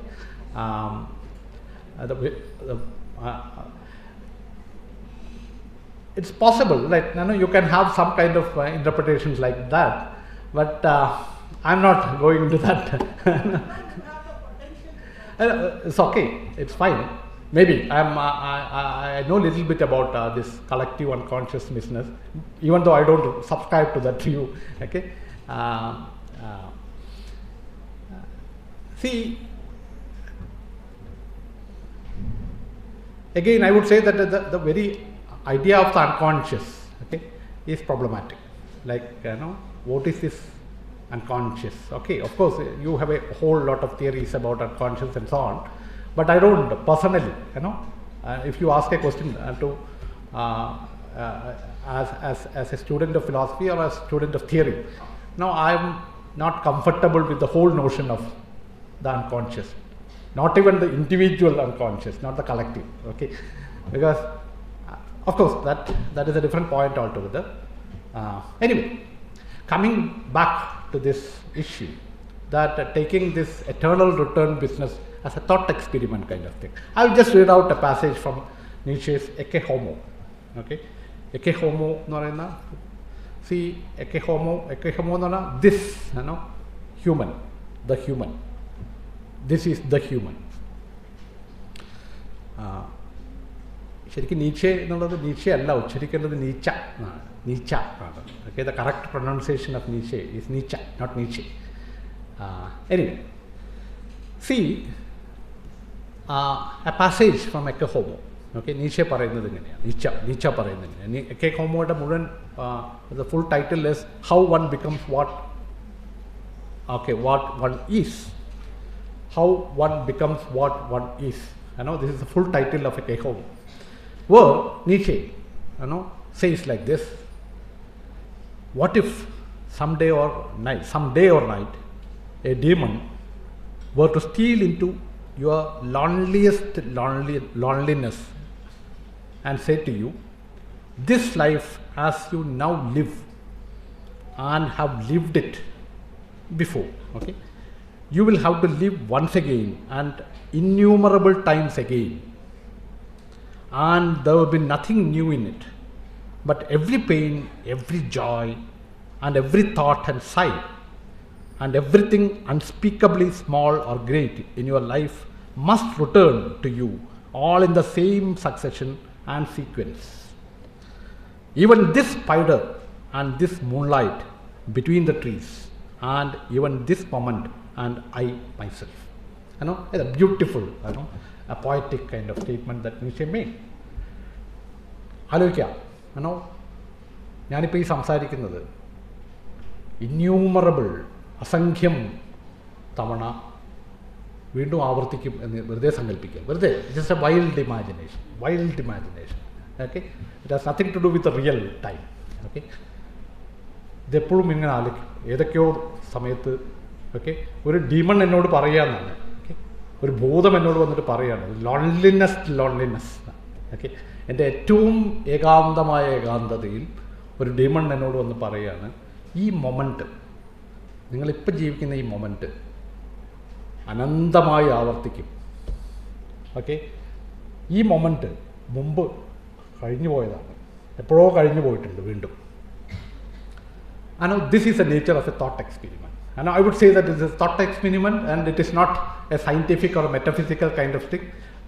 It's possible, like you can have some kind of interpretations like that, but I'm not going into that. You have the potential to It's okay, it's fine. Maybe I know a little bit about this collective unconscious business, even though I don't subscribe to that view. Okay, see, again, I would say that the very idea of the unconscious, okay, is problematic. Like, what is this unconscious? Okay, of course, you have a whole lot of theories about unconscious and so on, but I don't personally, if you ask a question as a student of philosophy or a student of theory, now I am not comfortable with the whole notion of the unconscious, not even the individual unconscious, not the collective, okay, because of course that is a different point altogether. Anyway, coming back to this issue, that taking this eternal return business as a thought experiment kind of thing, I will just read out a passage from Nietzsche's Ecce Homo. Okay, Ecce Homo എന്ന് പറയുന്ന, see, Ecce Homo എന്ന് പറഞ്ഞാൽ this, human, the human, this is the human. ശരിക്കും നീച്ചെ എന്നുള്ളത് Nietzsche അല്ല, ഉച്ചരിക്കേണ്ടത് Nietzsche എന്നാണ്, Nietzsche ആണ്. Okay, the correct pronunciation of Nietzsche is Nietzsche, not Nietzsche. Anyway, see a passage from Ecce Homo. Okay, Nietzsche പറയുന്നത് ഇങ്ങനെയാണ്, നീച്ച പറയുന്നത് ഇങ്ങനെയാണ്. എക്കെ ഹോമോയുടെ മുഴുവൻ the full title is how one becomes what, okay, what one is, how one becomes what one is. This is the full title of Ecce Homo. Where Nietzsche, says like this: what if someday or night, a demon were to steal into your loneliness and say to you, this life as you now live and have lived it before, okay, you will have to live once again and innumerable times again, and there will be nothing new in it, but every pain, every joy, and every thought and sigh, and everything unspeakably small or great in your life must return to you, all in the same succession and sequence. Even this spider and this moonlight between the trees, and even this moment and I myself. It's a beautiful, a poetic kind of statement that Nietzsche made. ആലോചിക്കാം, ഞാനിപ്പോൾ ഈ സംസാരിക്കുന്നത് innumerable, അസംഖ്യം തവണ വീണ്ടും ആവർത്തിക്കും എന്ന് വെറുതെ സങ്കല്പിക്കുക, വെറുതെ. Just a wild imagination. Okay, it has nothing to do with real time. Okay, ഇതെപ്പോഴും ഇങ്ങനെ ആലോചിക്കും. ഏതൊക്കെയോ സമയത്ത്, ഓക്കെ, ഒരു ഡീമൺ എന്നോട് പറയാന്നാണ്, ഓക്കെ, ഒരു ബോധം എന്നോട് വന്നിട്ട് പറയാണ്, ലോൺലിനെസ്. ഓക്കെ, എൻ്റെ ഏറ്റവും ഏകാന്തമായ ഏകാന്തതയിൽ ഒരു ഡീമൺ എന്നോട് വന്ന് പറയാണ്, ഈ മൊമെൻറ്റ്, നിങ്ങളിപ്പോൾ ജീവിക്കുന്ന ഈ മൊമെൻറ്റ് അനന്തമായി ആവർത്തിക്കും. ഓക്കെ, ഈ മൊമെൻറ്റ് മുമ്പ് കഴിഞ്ഞു പോയതാണ്, എപ്പോഴോ കഴിഞ്ഞു പോയിട്ടുണ്ട് വീണ്ടും. This is the nature of a thought experiment. I would say that it is a thought experiment, and it is not a scientific or a metaphysical kind of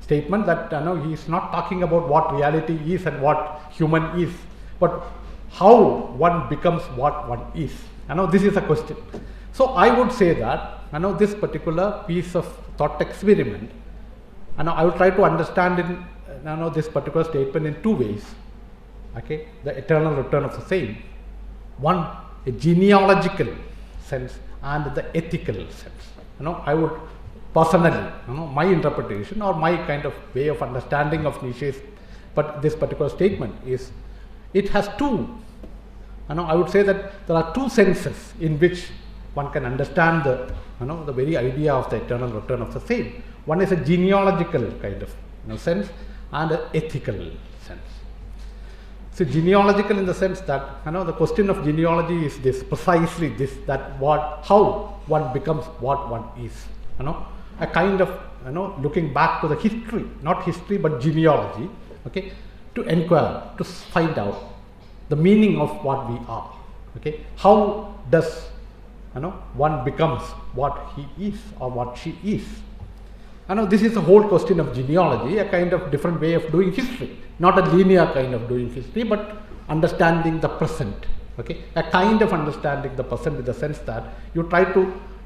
statement. That he is not talking about what reality is and what human is, but how one becomes what one is. This is a question. So I would say that this particular piece of thought experiment, I will try to understand in this particular statement in two ways. Okay, the eternal return of the same. One, a genealogical sense, and the ethical sense. I would personally, my interpretation or my kind of way of understanding of Nietzsche's, but this particular statement is, it has two, I would say that there are two senses in which one can understand the very idea of the eternal return of the same. One is a genealogical kind of sense, and an ethical sense. So genealogical in the sense that the question of genealogy is this, precisely this, that how one becomes what one is. A kind of looking back to the history, not history but genealogy, okay, to inquire, to find out the meaning of what we are. Okay, how does one becomes what he is or what she is. I know this is a whole question of genealogy, a kind of different way of doing history, not a linear kind of doing history, but understanding the present. Okay, a kind of understanding the present in the sense that you try to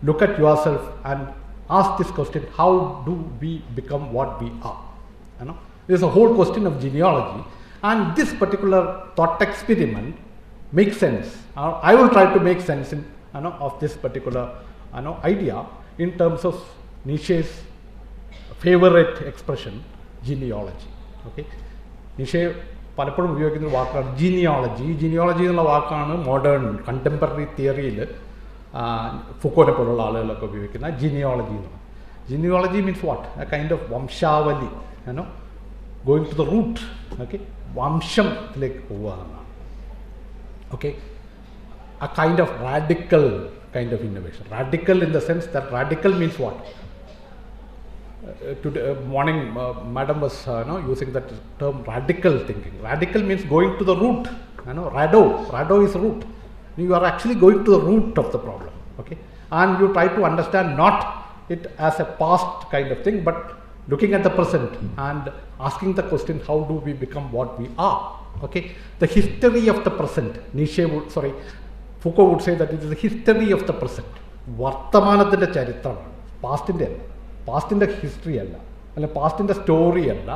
look at yourself and ask this question: how do we become what we are? You know, there is a whole question of genealogy, and this particular thought experiment makes sense. I will try to make sense in, of this particular idea in terms of Nietzsche's favorite expression, genealogy. Okay, Nietzsche പലപ്പോഴും ഉപയോഗിക്കുന്ന ഒരു വാക്കാണ് genealogy. ഈ genealogy എന്നുള്ള വാക്കാണ് modern contemporary തിയറിയിൽ ഫുക്കോനെ പോലുള്ള ആളുകളൊക്കെ ഉപയോഗിക്കുന്ന ജീനിയോളജി എന്ന് പറയുന്നത്. Genealogy means what? A kind of വംശാവലി, going to the root. Okay, വംശത്തിലേക്ക് പോവുക എന്നാണ്. Okay, a kind of radical kind of innovation. Radical in the sense that radical means what? Today morning, madam was using that term radical thinking. Radical means going to the root. Rado is root. You are actually going to the root of the problem. Okay, and you try to understand not it as a past kind of thing, but looking at the present and asking the question: how do we become what we are? Okay, the history of the present. Foucault would say that it is the history of the present. വർത്തമാനത്തിൻ്റെ ചരിത്രമാണ്, പാസ്റ്റിൻ്റെ അല്ല. പാസ്റ്റിൻ്റെ history അല്ല, അല്ലെങ്കിൽ പാസ്റ്റിൻ്റെ story അല്ല.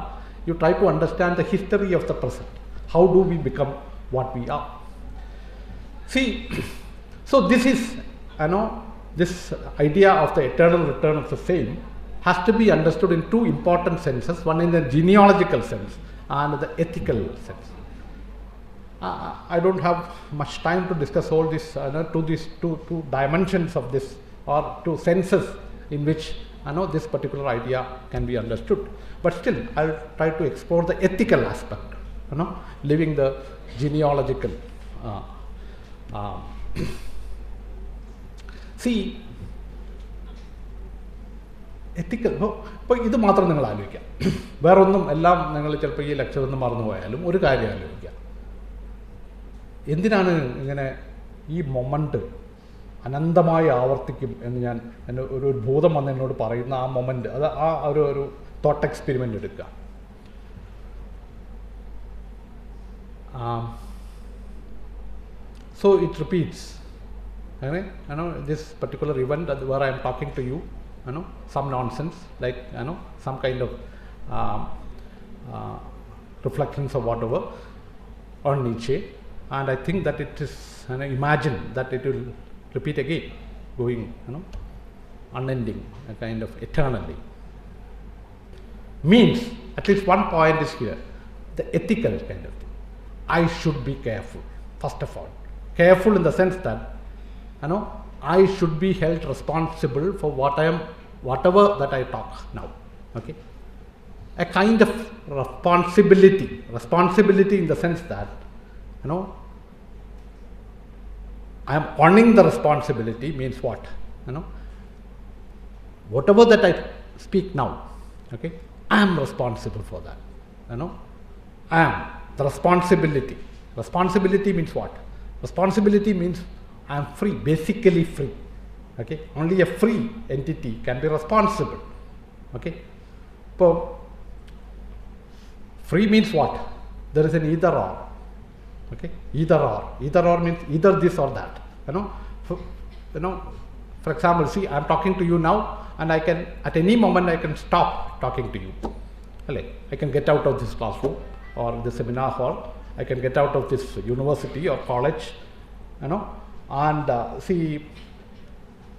You try to understand the history of the present. How do we become what we are? See, so this is, this idea of the eternal return of the same has to be understood in two important senses, one in the genealogical sense and the ethical sense. I don't have much time to discuss all this, these two dimensions of this, or two senses in which this particular idea can be understood. But still, I'll try to explore the ethical aspect, leaving the genealogical. See, ethical. ഇപ്പോൾ ഇത് മാത്രം നിങ്ങൾ ആലോചിക്കാം, വേറൊന്നും. എല്ലാം നിങ്ങൾ ചിലപ്പോൾ ഈ ലെക്ചർ ഒന്നും മറന്നുപോയാലും ഒരു കാര്യം ആലോചിക്കുക. എന്തിനാണ് ഇങ്ങനെ ഈ മൊമെൻ്റ് അനന്തമായി ആവർത്തിക്കും എന്ന് ഞാൻ ഒരു ഭൂതം വന്ന് എന്നോട് പറയുന്ന ആ മൊമെൻ്റ്, അത് ആ ഒരു തോട്ട് എക്സ്പെരിമെൻ്റ് എടുക്കുക. So it repeats. This particular event where I am talking to you, some nonsense, like some kind of reflections or whatever on Nietzsche, and I think that it is, imagine that it will repeat again, going unending, a kind of eternally. Means at least one point is here, the ethical kind of thing. I should be careful, first of all. Careful in the sense that I should be held responsible for whatever that I talk now. Okay, a kind of responsibility in the sense that I am owning the responsibility. Means what? Whatever that I speak now, okay, I am responsible for that. I am the responsibility. Responsibility means what? Responsibility means I am free, basically free. Okay, only a free entity can be responsible. Okay, so free means what? There is an either or. Okay, either or means either this or that. For example, see, I am talking to you now, and I can at any moment I can stop talking to you. I can get out of this classroom or the seminar hall. I can get out of this university or college, and see,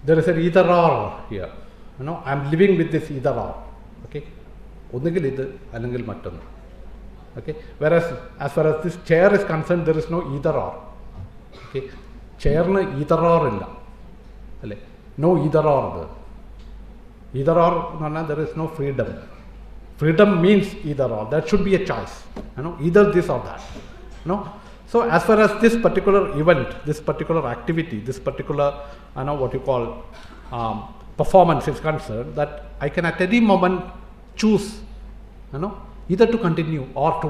there is an either or here. I am living with this either or. Okay, ഒന്നുകിൽ ഇത് അല്ലെങ്കിൽ മറ്റൊന്ന്. Okay, whereas as far as this chair is concerned, there is no either or. Okay, ചെയറിന് either or ഇല്ല, അല്ലേ? No either or. Either or എന്ന് പറഞ്ഞാൽ there is no freedom. Freedom means either or. That should be a choice. Either this or that. So as far as this particular event, this particular activity, this particular what you call performance is concerned, that I can at any moment choose either to continue or to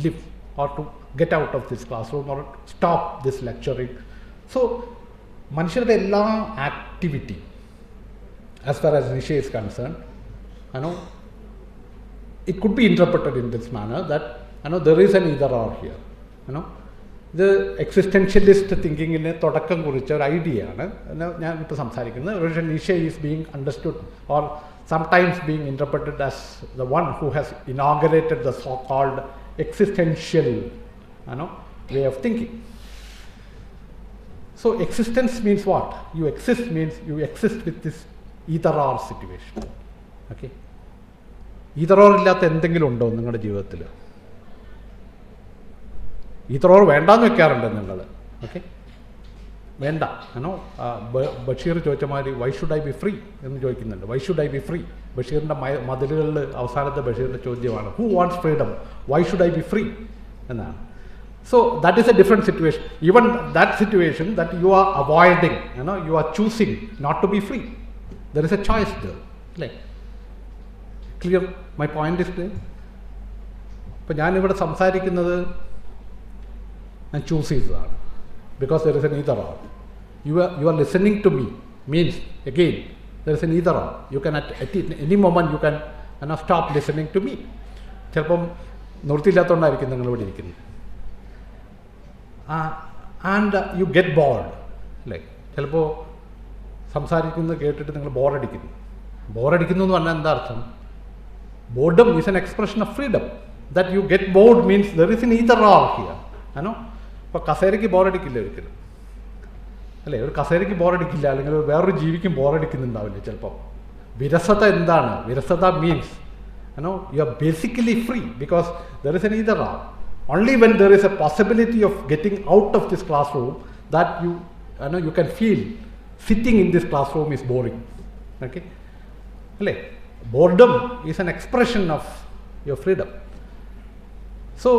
live or to get out of this classroom or stop this lecturing. So മനുഷ്യരുടെ എല്ലാ activity as far as Nietzsche is concerned it could be interpreted in this manner that there is an either or here. The existentialist thinking in a Todakam Kuricha idea. Nietzsche is being understood or sometimes being interpreted as the one who has inaugurated the so-called existential way of thinking. So existence means what? You exist means you exist with this either or situation. Okay? Either or illatha endengilu undo ningalude jeevathil? Either or vendannu vekkarundu ningal. Okay? Venda. Bashir ചോദിച്ചമാതിരി why should I be free എന്ന് ചോദിക്കുന്നുണ്ട്. Why should I be free? ബഷീറിന്റെ മതിലുകളിൽ അവസാനത്തെ ബഷീറിന്റെ ചോദ്യമാണ് who wants freedom? Why should I be free? എന്നാണ്. So that is a different situation. Even that situation that you are avoiding, you are choosing not to be free. There is a choice there. Like, clear? My point is clear. But ഞാൻ ഇവിടെ സംസാരിക്കുന്നത് ഞാൻ choose ചെയ്തതാണ്. Because there is an either or. You are listening to me means again there is an either or. You can at any moment you can stop listening to me. ചിലപ്പം നിവൃത്തിയില്ലാത്തതുകൊണ്ടായിരിക്കും നിങ്ങൾ ഇവിടെ ഇരിക്കുന്നത്. And you get bored. Like ചിലപ്പോൾ സംസാരിക്കുന്നത് കേട്ടിട്ട് നിങ്ങൾ ബോറടിക്കുന്നു. ബോറടിക്കുന്നു എന്ന് പറഞ്ഞാൽ എന്താ അർത്ഥം? Boredom is an expression of freedom. That you get bored means there is an either or here. ഇപ്പോൾ കസേരയ്ക്ക് ബോറടിക്കില്ല ഒരിക്കലും അല്ലേ? ഒരു കസേരയ്ക്ക് ബോറടിക്കില്ല, അല്ലെങ്കിൽ വേറൊരു ജീവിക്കും ബോറടിക്കുന്നുണ്ടാവില്ല ചിലപ്പോൾ. വിരസത എന്താണ്? വിരസത means you are basically free because there is an either or. Only when there is a possibility of getting out of this classroom that you can feel sitting in this classroom is boring. Okay? Boredom is an expression of your freedom. So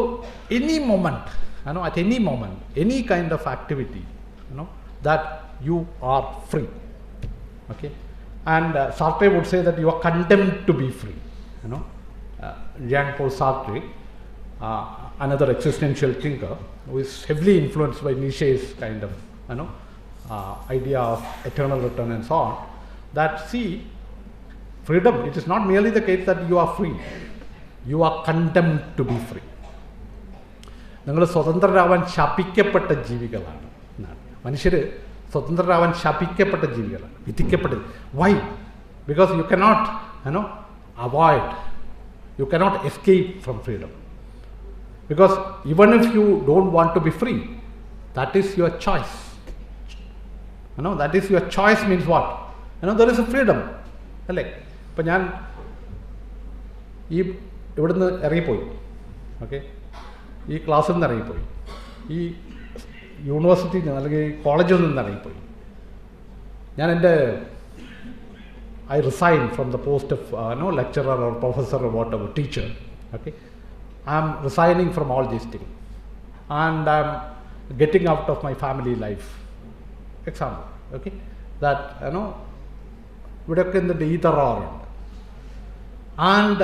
any moment, at any moment, any kind of activity, that you are free. Okay? And Sartre would say that you are condemned to be free. Jean-Paul Sartre, another existential thinker who is heavily influenced by Nietzsche's kind of idea of eternal return and so on, that freedom, it is not merely the case that you are free, you are condemned to be free. നിങ്ങൾ സ്വതന്ത്രരാവാൻ ശപിക്കപ്പെട്ട ജീവികളാണ്. മനുഷ്യർ സ്വതന്ത്രരാവാൻ ശപിക്കപ്പെട്ട ജീവികളാണ്, വിധിക്കപ്പെട്ടത്. Why? Because you cannot avoid, you cannot escape from freedom. Because even if you don't want to be free, that is your choice. That is your choice means what? There is a freedom. അല്ലേ? ഇപ്പം ഞാൻ ഇവിടുന്ന് ഇറങ്ങിപ്പോയി. Okay? ഈ ക്ലാസ്സിൽ നിന്ന് ഇറങ്ങിപ്പോയി, ഈ യൂണിവേഴ്സിറ്റിയിൽ നിന്ന് അല്ലെങ്കിൽ കോളേജിൽ നിന്ന് ഇറങ്ങിപ്പോയി. ഞാൻ എൻ്റെ I resign from the post of lecturer or professor or whatever, teacher. Okay, I am resigning from all these things, and I am getting out of my family life. Example, okay, that ഇവിടെയൊക്കെ എന്തുണ്ട്? either or ഉണ്ട്. And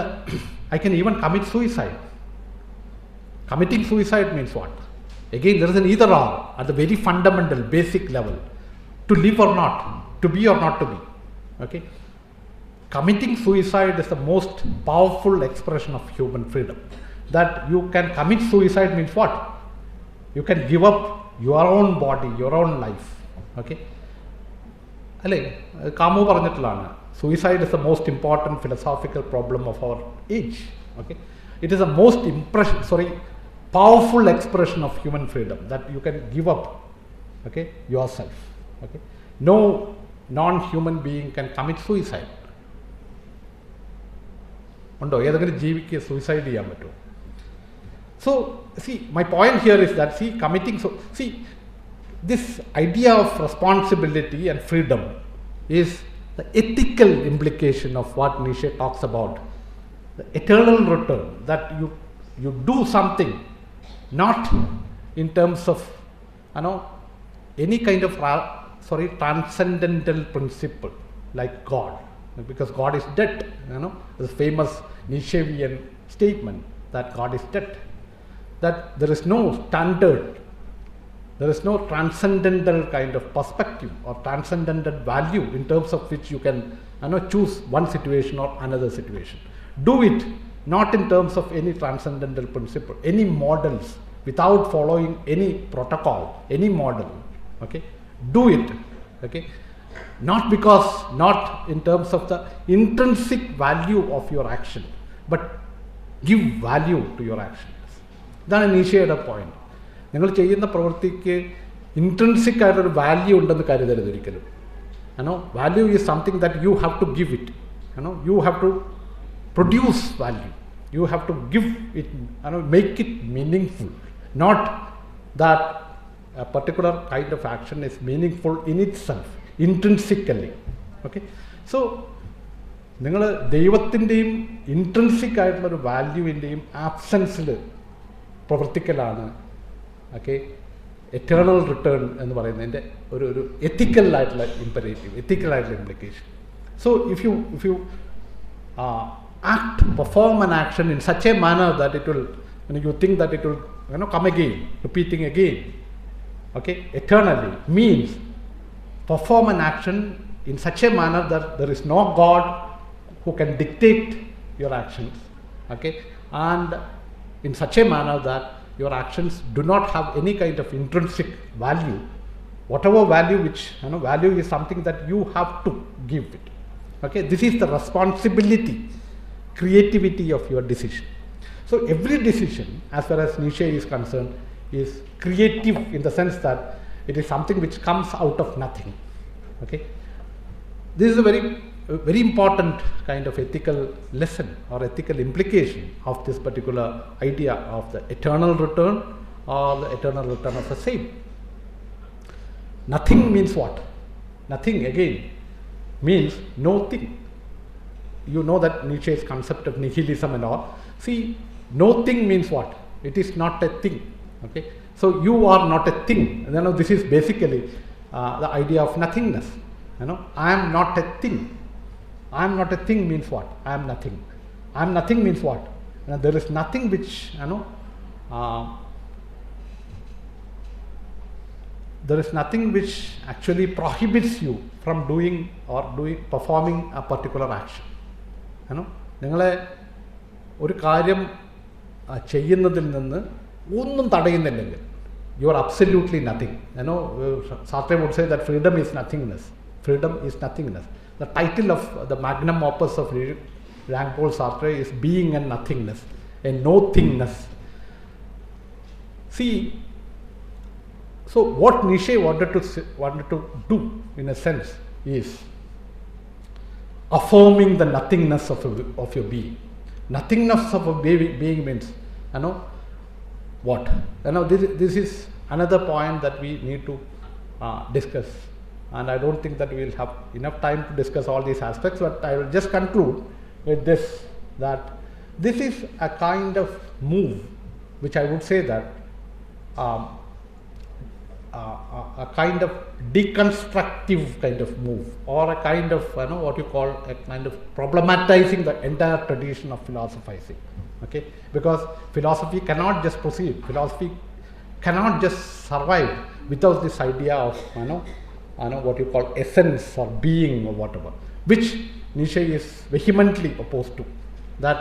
I can even commit suicide. Committing suicide means what? Again, there is an either or at the very fundamental, basic level, to live or not, to be or not to be. Okay. Committing suicide is the most powerful expression of human freedom. That you can commit suicide means what? You can give up your own body, your own life. Okay? അല്ലേ? കാമു പറഞ്ഞിട്ടുള്ളതാണ്, suicide is the most important philosophical problem of our age. Okay? It is the most powerful expression of human freedom, that you can give up, okay, yourself. Okay? No non-human being can commit suicide. ഉണ്ടോ? ഏതെങ്കിലും ജീവിക്ക് suicide ചെയ്യാൻ പറ്റുമോ? So my point here is that this idea of responsibility and freedom is the ethical implication of what Nietzsche talks about, the eternal return, that you do something not in terms of any kind of transcendental principle like God. Because God is dead, this famous Nietzschean statement that God is dead, that there is no standard, there is no transcendental kind of perspective or transcendental value in terms of which you can choose one situation or another situation. Do it not in terms of any transcendental principle, any models, without following any protocol, any model. Okay, do it. Okay, not in terms of the intrinsic value of your action, but give value to your actions. ഇതാണ് നീഷയുടെ point. നിങ്ങൾ ചെയ്യുന്ന പ്രവൃത്തിക്ക് intrinsic ആയിട്ടൊരു value ഉണ്ടെന്ന് കരുതരുത് ഒരിക്കലും. Value is something that you have to give it. You have to produce value. You have to give it, make it meaningful. Not that a particular kind of action is meaningful in itself, intrinsically. Okay, so നിങ്ങൾ ദൈവത്തിൻ്റെയും intrinsic ആയിട്ടുള്ളൊരു വാല്യൂവിൻ്റെയും ആബ്സെൻസിൽ പ്രവർത്തിക്കലാണ് eternal return എന്ന് പറയുന്നതിൻ്റെ ഒരു എത്തിക്കൽ ആയിട്ടുള്ള imperative, എത്തിക്കൽ ആയിട്ടുള്ള implication. So if you perform an action in such a manner that it will, you think that it will come again, repeating again, eternally, means perform an action in such a manner that there is no God who can dictate your actions, and in such a manner that your actions do not have any kind of intrinsic value. Whatever value, which value is something that you have to give it. This is the responsibility, creativity of your decision. So every decision, as far as Nietzsche is concerned, is creative in the sense that it is something which comes out of nothing. This is a very important kind of ethical lesson or ethical implication of this particular idea of the eternal return or the eternal return of the same. Nothing means what? Nothing again means no thing. You know that Nietzsche's concept of nihilism and all. See, no thing means what? It is not a thing. So you are not a thing. This is basically the idea of nothingness. I am not a thing. I am not a thing means what? I am nothing. I am nothing means what? There is nothing which there is nothing which actually prohibits you from performing a particular action. നിങ്ങളെ ഒരു കാര്യം ചെയ്യുന്നതിൽ നിന്ന് ഒന്നും തടയുന്നില്ലെങ്കിൽ you are absolutely nothing. Sartre would say that freedom is nothingness. Freedom is nothingness. The title of the magnum opus of Jean-Paul Sartre is Being and Nothingness, a nothingness. See, so what Nietzsche wanted to do, in a sense, is affirming the nothingness of your being. Nothingness of a being means, what? This is another point that we need to discuss, and I don't think that we will have enough time to discuss all these aspects, but I will just conclude with this, that this is a kind of move which I would say that a kind of deconstructive kind of move, or a kind of what you call a kind of problematizing the entire tradition of philosophizing. Because philosophy cannot just proceed, philosophy cannot just survive without this idea of what you call essence or being or whatever, which Nietzsche is vehemently opposed to. That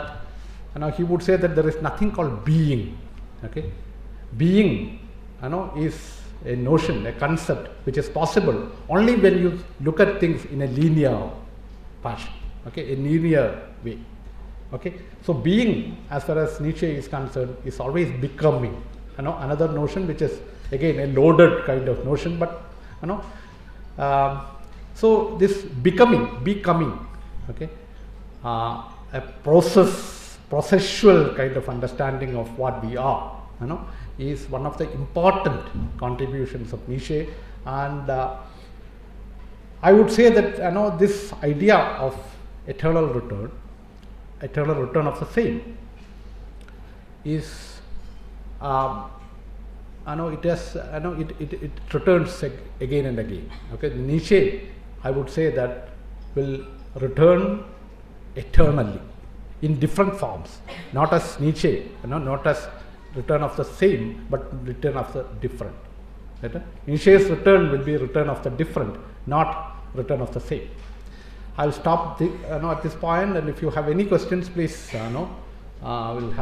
he would say that there is nothing called being. Being is a notion, a concept which is possible only when you look at things in a linear fashion, a linear way. So being, as far as Nietzsche is concerned, is always becoming. Another notion which is again a loaded kind of notion, but so this becoming, a processual kind of understanding of what we are, is one of the important contributions of Nietzsche. And I would say that this idea of eternal return of the same is it returns again and again. Nietzsche, I would say, that will return eternally in different forms, not as Nietzsche, not as return of the same, but return of the different. Nietzsche's return will be return of the different, not return of the same. I'll stop at this point, and if you have any questions, please we'll have